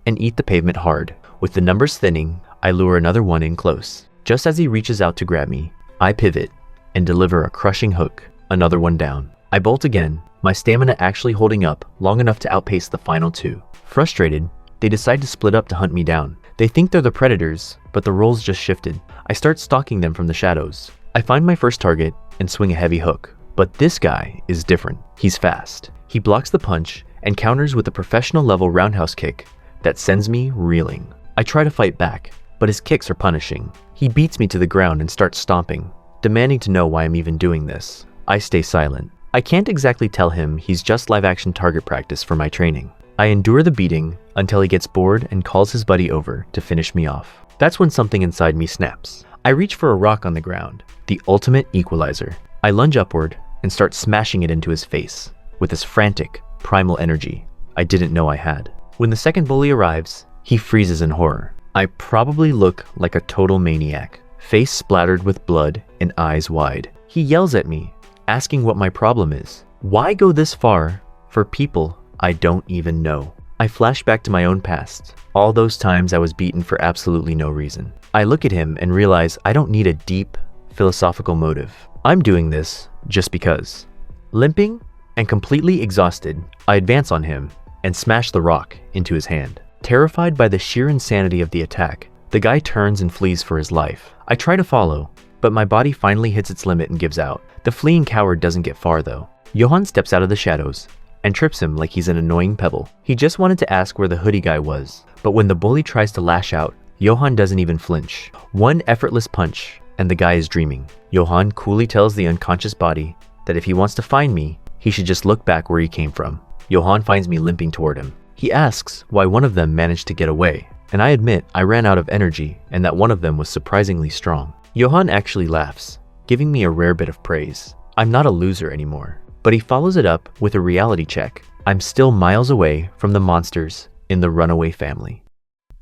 and eat the pavement hard. With the numbers thinning, I lure another one in close. Just as he reaches out to grab me, I pivot and deliver a crushing hook, another one down. I bolt again, my stamina actually holding up long enough to outpace the final 2. Frustrated, they decide to split up to hunt me down. They think they're the predators, but the roles just shifted. I start stalking them from the shadows. I find my first target and swing a heavy hook. But this guy is different. He's fast. He blocks the punch and counters with a professional level roundhouse kick that sends me reeling. I try to fight back, but his kicks are punishing. He beats me to the ground and starts stomping, demanding to know why I'm even doing this. I stay silent. I can't exactly tell him he's just live-action target practice for my training. I endure the beating until he gets bored and calls his buddy over to finish me off. That's when something inside me snaps. I reach for a rock on the ground, the ultimate equalizer. I lunge upward and start smashing it into his face with this frantic, primal energy I didn't know I had. When the second bully arrives, he freezes in horror. I probably look like a total maniac, face splattered with blood and eyes wide. He yells at me, asking what my problem is. Why go this far for people I don't even know? I flash back to my own past, all those times I was beaten for absolutely no reason. I look at him and realize I don't need a deep, philosophical motive. I'm doing this just because. Limping and completely exhausted, I advance on him and smash the rock into his hand. Terrified by the sheer insanity of the attack, the guy turns and flees for his life. I try to follow, but my body finally hits its limit and gives out. The fleeing coward doesn't get far though. Johan steps out of the shadows, and trips him like he's an annoying pebble. He just wanted to ask where the hoodie guy was, but when the bully tries to lash out, Johan doesn't even flinch. One effortless punch, and the guy is dreaming. Johan coolly tells the unconscious body that if he wants to find me, he should just look back where he came from. Johan finds me limping toward him. He asks why one of them managed to get away, and I admit I ran out of energy and that one of them was surprisingly strong. Johan actually laughs, giving me a rare bit of praise. I'm not a loser anymore, but he follows it up with a reality check. I'm still miles away from the monsters in the runaway family.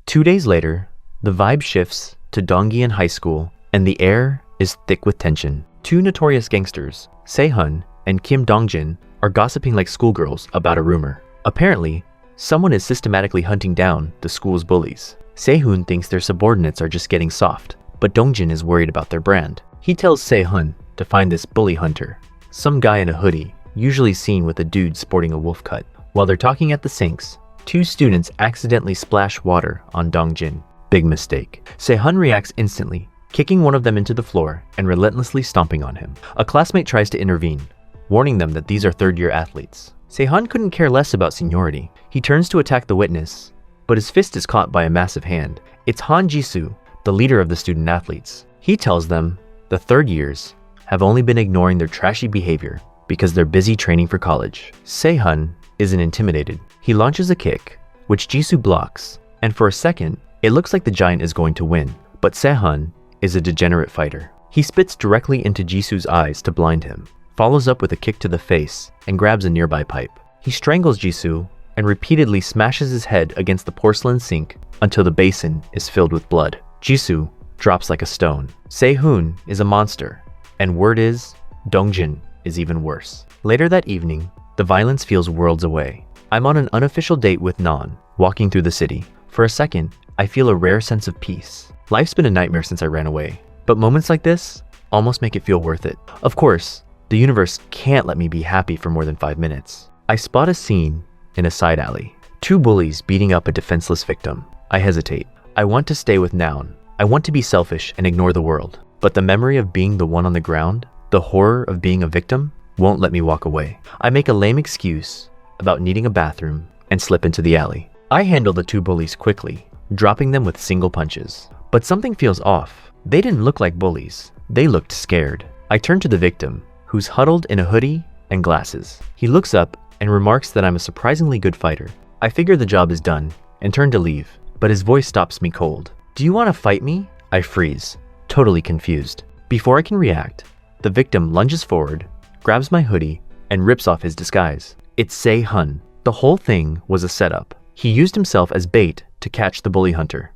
2 days later, the vibe shifts to Dongyeon High School, and the air is thick with tension. Two notorious gangsters, Se-hun and Kim Dongjin, are gossiping like schoolgirls about a rumor. Apparently, someone is systematically hunting down the school's bullies. Se-hun thinks their subordinates are just getting soft, but Dongjin is worried about their brand. He tells Se-hun to find this bully hunter, some guy in a hoodie, usually seen with a dude sporting a wolf cut. While they're talking at the sinks, two students accidentally splash water on Dongjin. Big mistake. Se-hun reacts instantly, kicking one of them into the floor and relentlessly stomping on him. A classmate tries to intervene, warning them that these are third-year athletes. Se-hun couldn't care less about seniority. He turns to attack the witness, but his fist is caught by a massive hand. It's Han Jisoo, the leader of the student athletes. He tells them the third years have only been ignoring their trashy behavior because they're busy training for college. Se-hun isn't intimidated. He launches a kick, which Jisoo blocks, and for a second, it looks like the giant is going to win. But Se-hun is a degenerate fighter. He spits directly into Jisoo's eyes to blind him, follows up with a kick to the face, and grabs a nearby pipe. He strangles Jisoo and repeatedly smashes his head against the porcelain sink until the basin is filled with blood. Jisoo drops like a stone. Se-hun is a monster, and word is, Dongjin is even worse. Later that evening, the violence feels worlds away. I'm on an unofficial date with Non, walking through the city. For a second, I feel a rare sense of peace. Life's been a nightmare since I ran away, but moments like this almost make it feel worth it. Of course, the universe can't let me be happy for more than 5 minutes. I spot a scene in a side alley. Two bullies beating up a defenseless victim. I hesitate. I want to stay with Noun. I want to be selfish and ignore the world. But the memory of being the one on the ground, the horror of being a victim, won't let me walk away. I make a lame excuse about needing a bathroom and slip into the alley. I handle the two bullies quickly, dropping them with single punches. But something feels off. They didn't look like bullies. They looked scared. I turn to the victim, who's huddled in a hoodie and glasses. He looks up and remarks that I'm a surprisingly good fighter. I figure the job is done and turn to leave, but his voice stops me cold. "Do you want to fight me?" I freeze, totally confused. Before I can react, the victim lunges forward, grabs my hoodie, and rips off his disguise. It's Se-hun. The whole thing was a setup. He used himself as bait to catch the bully hunter.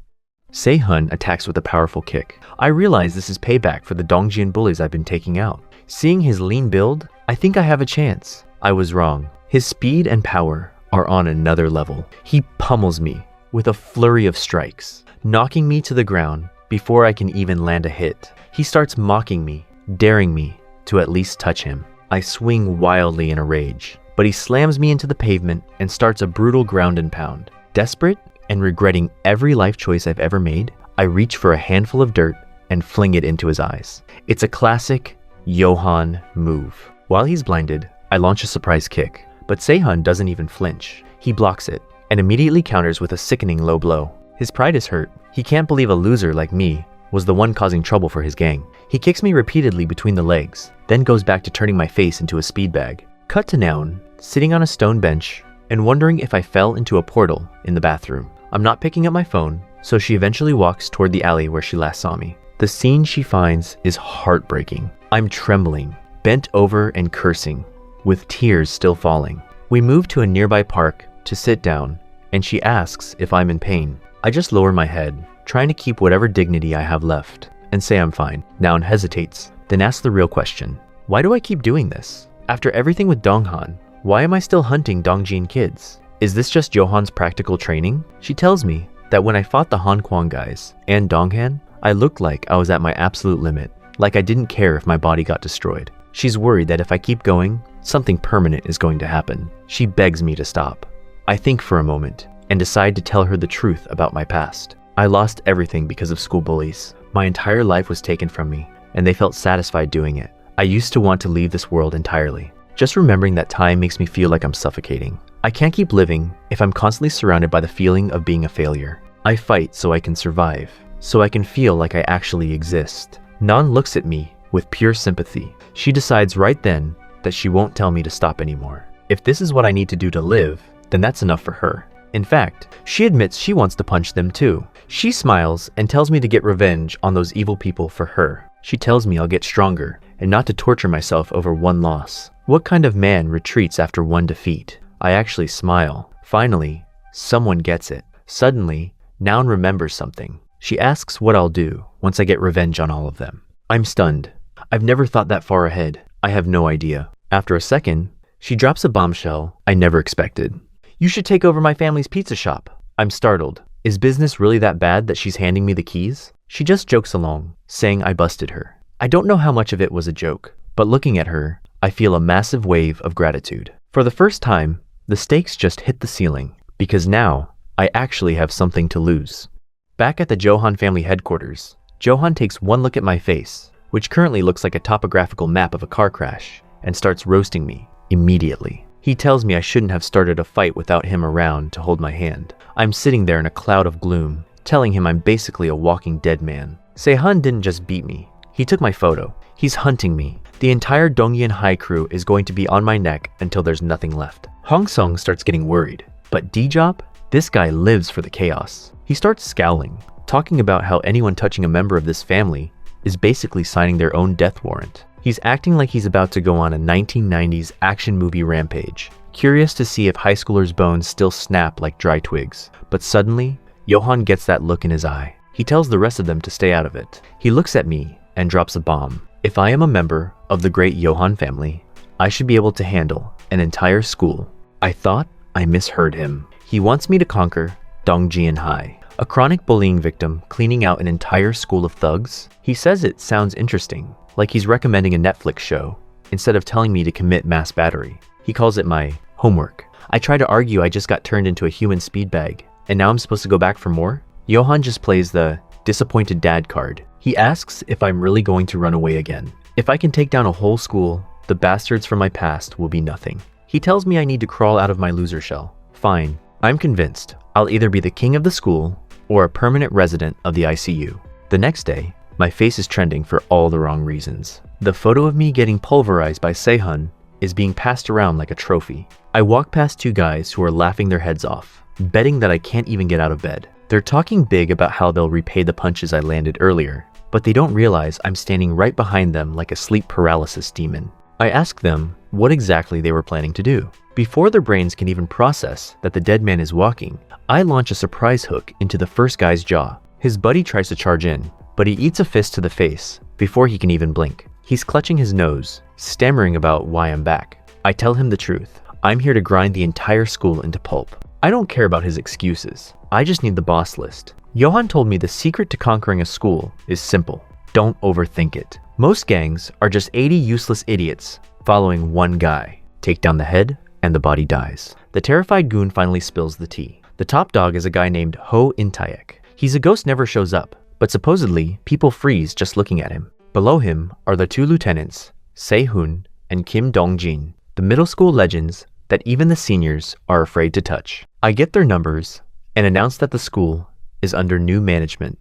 Se-hun attacks with a powerful kick. I realize this is payback for the Dongjin bullies I've been taking out. Seeing his lean build, I think I have a chance. I was wrong. His speed and power are on another level. He pummels me with a flurry of strikes, knocking me to the ground before I can even land a hit. He starts mocking me, daring me to at least touch him. I swing wildly in a rage, but he slams me into the pavement and starts a brutal ground and pound. Desperate and regretting every life choice I've ever made, I reach for a handful of dirt and fling it into his eyes. It's a classic Johan move. While he's blinded, I launch a surprise kick, but Se-hun doesn't even flinch. He blocks it and immediately counters with a sickening low blow. His pride is hurt. He can't believe a loser like me was the one causing trouble for his gang. He kicks me repeatedly between the legs, then goes back to turning my face into a speed bag. Cut to Noun, sitting on a stone bench and wondering if I fell into a portal in the bathroom. I'm not picking up my phone, so she eventually walks toward the alley where she last saw me. The scene she finds is heartbreaking. I'm trembling, bent over and cursing, with tears still falling. We move to a nearby park to sit down, and she asks if I'm in pain. I just lower my head, trying to keep whatever dignity I have left, and say I'm fine. Noun hesitates, then asks the real question. Why do I keep doing this? After everything with Donghan, why am I still hunting Dongjin kids? Is this just Johan's practical training? She tells me that when I fought the Hankwang guys and Donghan, I looked like I was at my absolute limit, like I didn't care if my body got destroyed. She's worried that if I keep going, something permanent is going to happen. She begs me to stop. I think for a moment and decide to tell her the truth about my past. I lost everything because of school bullies. My entire life was taken from me, and they felt satisfied doing it. I used to want to leave this world entirely. Just remembering that time makes me feel like I'm suffocating. I can't keep living if I'm constantly surrounded by the feeling of being a failure. I fight so I can survive, so I can feel like I actually exist. Nan looks at me with pure sympathy. She decides right then that she won't tell me to stop anymore. If this is what I need to do to live, then that's enough for her. In fact, she admits she wants to punch them too. She smiles and tells me to get revenge on those evil people for her. She tells me I'll get stronger and not to torture myself over one loss. What kind of man retreats after one defeat? I actually smile. Finally, someone gets it. Suddenly, Noun remembers something. She asks what I'll do once I get revenge on all of them. I'm stunned. I've never thought that far ahead. I have no idea. After a second, she drops a bombshell I never expected. You should take over my family's pizza shop. I'm startled. Is business really that bad that she's handing me the keys? She just jokes along, saying I busted her. I don't know how much of it was a joke, but looking at her, I feel a massive wave of gratitude. For the first time, the stakes just hit the ceiling, because now I actually have something to lose. Back at the Johan family headquarters, Johan takes one look at my face, which currently looks like a topographical map of a car crash, and starts roasting me immediately. He tells me I shouldn't have started a fight without him around to hold my hand. I'm sitting there in a cloud of gloom, telling him I'm basically a walking dead man. Se-hun didn't just beat me. He took my photo. He's hunting me. The entire Dongyeon High crew is going to be on my neck until there's nothing left. Hong Sung starts getting worried. But D-Job? This guy lives for the chaos. He starts scowling, talking about how anyone touching a member of this family is basically signing their own death warrant. He's acting like he's about to go on a 1990s action movie rampage, curious to see if high schoolers' bones still snap like dry twigs. But suddenly, Johan gets that look in his eye. He tells the rest of them to stay out of it. He looks at me and drops a bomb. If I am a member of the great Johan family, I should be able to handle an entire school. I thought I misheard him. He wants me to conquer Dongjian High, a chronic bullying victim cleaning out an entire school of thugs. He says it sounds interesting, like he's recommending a Netflix show, instead of telling me to commit mass battery. He calls it my homework. I try to argue I just got turned into a human speed bag, and now I'm supposed to go back for more? Johan just plays the disappointed dad card. He asks if I'm really going to run away again. If I can take down a whole school, the bastards from my past will be nothing. He tells me I need to crawl out of my loser shell. Fine. I'm convinced. I'll either be the king of the school or a permanent resident of the ICU. The next day, my face is trending for all the wrong reasons. The photo of me getting pulverized by Se-hun is being passed around like a trophy. I walk past two guys who are laughing their heads off, betting that I can't even get out of bed. They're talking big about how they'll repay the punches I landed earlier, but they don't realize I'm standing right behind them like a sleep paralysis demon. I ask them what exactly they were planning to do. Before their brains can even process that the dead man is walking, I launch a surprise hook into the first guy's jaw. His buddy tries to charge in, but he eats a fist to the face before he can even blink. He's clutching his nose, stammering about why I'm back. I tell him the truth. I'm here to grind the entire school into pulp. I don't care about his excuses. I just need the boss list. Johan told me the secret to conquering a school is simple. Don't overthink it. Most gangs are just 80 useless idiots following one guy. Take down the head, and the body dies. The terrified goon finally spills the tea. The top dog is a guy named Ho In-taek. He's a ghost, never shows up, but supposedly people freeze just looking at him. Below him are the two lieutenants, Se-hun and Kim Dong-jin, the middle school legends that even the seniors are afraid to touch. I get their numbers and announce that the school is under new management.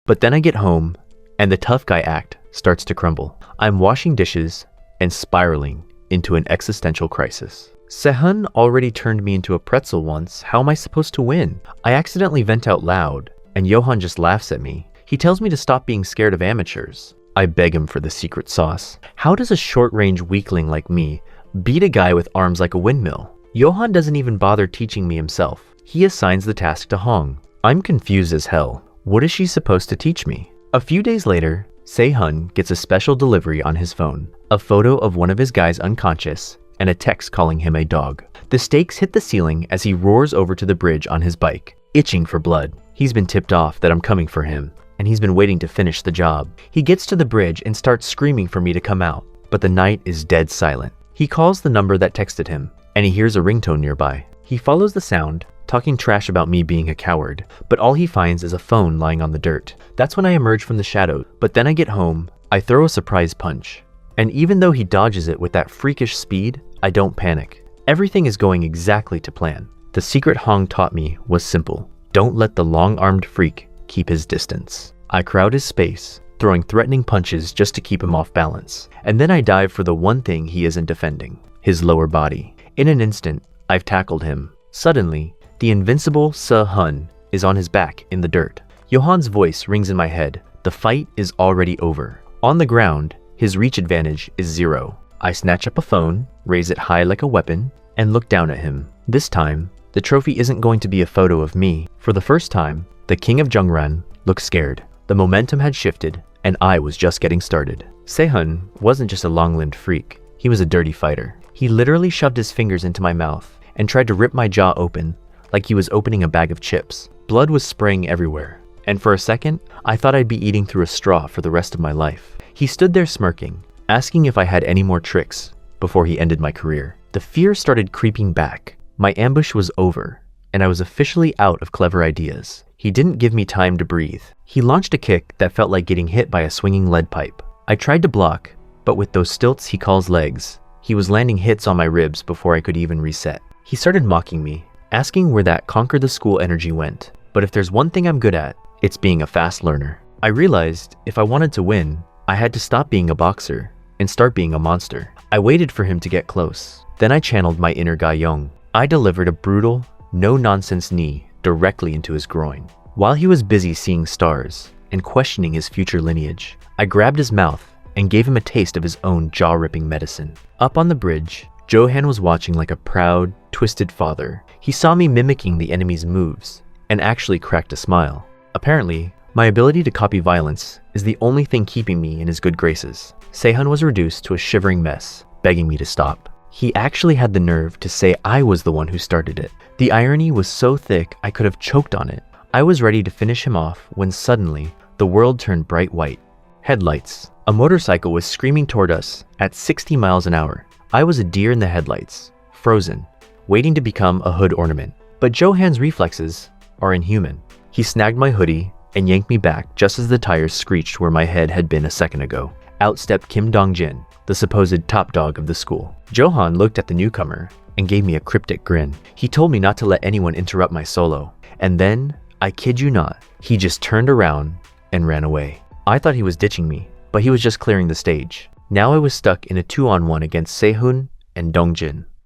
But then I get home and the tough guy act starts to crumble. I'm washing dishes and spiraling into an existential crisis. Se-hun already turned me into a pretzel once. How am I supposed to win? I accidentally vent out loud, and Johan just laughs at me. He tells me to stop being scared of amateurs. I beg him for the secret sauce. How does a short-range weakling like me beat a guy with arms like a windmill? Johan doesn't even bother teaching me himself. He assigns the task to Hong. I'm confused as hell. What is she supposed to teach me? A few days later, Se-hun gets a special delivery on his phone. A photo of one of his guys unconscious, and a text calling him a dog. The stakes hit the ceiling as he roars over to the bridge on his bike, itching for blood. He's been tipped off that I'm coming for him, and he's been waiting to finish the job. He gets to the bridge and starts screaming for me to come out, but the night is dead silent. He calls the number that texted him, and he hears a ringtone nearby. He follows the sound, talking trash about me being a coward, but all he finds is a phone lying on the dirt. That's when I emerge from the shadows, but then I get home, I throw a surprise punch, and even though he dodges it with that freakish speed, I don't panic. Everything is going exactly to plan. The secret Hong taught me was simple. Don't let the long-armed freak keep his distance. I crowd his space, throwing threatening punches just to keep him off balance. And then I dive for the one thing he isn't defending, his lower body. In an instant, I've tackled him. Suddenly, the invincible Se-hun is on his back in the dirt. Johan's voice rings in my head. The fight is already over. On the ground, his reach advantage is 0. I snatch up a phone, raise it high like a weapon, and look down at him. This time, the trophy isn't going to be a photo of me. For the first time, the king of Jungran looked scared. The momentum had shifted, and I was just getting started. Se-hun wasn't just a long-limbed freak. He was a dirty fighter. He literally shoved his fingers into my mouth and tried to rip my jaw open like he was opening a bag of chips. Blood was spraying everywhere, and for a second, I thought I'd be eating through a straw for the rest of my life. He stood there smirking, asking if I had any more tricks before he ended my career. The fear started creeping back. My ambush was over, and I was officially out of clever ideas. He didn't give me time to breathe. He launched a kick that felt like getting hit by a swinging lead pipe. I tried to block, but with those stilts he calls legs, he was landing hits on my ribs before I could even reset. He started mocking me, asking where that conquer the school energy went. But if there's one thing I'm good at, it's being a fast learner. I realized if I wanted to win, I had to stop being a boxer and start being a monster. I waited for him to get close. Then I channeled my inner Ga Yong. I delivered a brutal, no-nonsense knee directly into his groin. While he was busy seeing stars and questioning his future lineage, I grabbed his mouth and gave him a taste of his own jaw-ripping medicine. Up on the bridge, Johan was watching like a proud, twisted father. He saw me mimicking the enemy's moves and actually cracked a smile. Apparently, my ability to copy violence is the only thing keeping me in his good graces. Se-hun was reduced to a shivering mess, begging me to stop. He actually had the nerve to say I was the one who started it. The irony was so thick I could have choked on it. I was ready to finish him off when suddenly the world turned bright white. Headlights. A motorcycle was screaming toward us at 60 miles an hour. I was a deer in the headlights, frozen, waiting to become a hood ornament. But Johan's reflexes are inhuman. He snagged my hoodie and yanked me back just as the tires screeched where my head had been a second ago. Out stepped Kim Dong-jin, the supposed top dog of the school. Johan looked at the newcomer and gave me a cryptic grin. He told me not to let anyone interrupt my solo. And then, I kid you not, he just turned around and ran away. I thought he was ditching me, but he was just clearing the stage. Now I was stuck in a 2-on-1 against Se-hun and Dong-jin.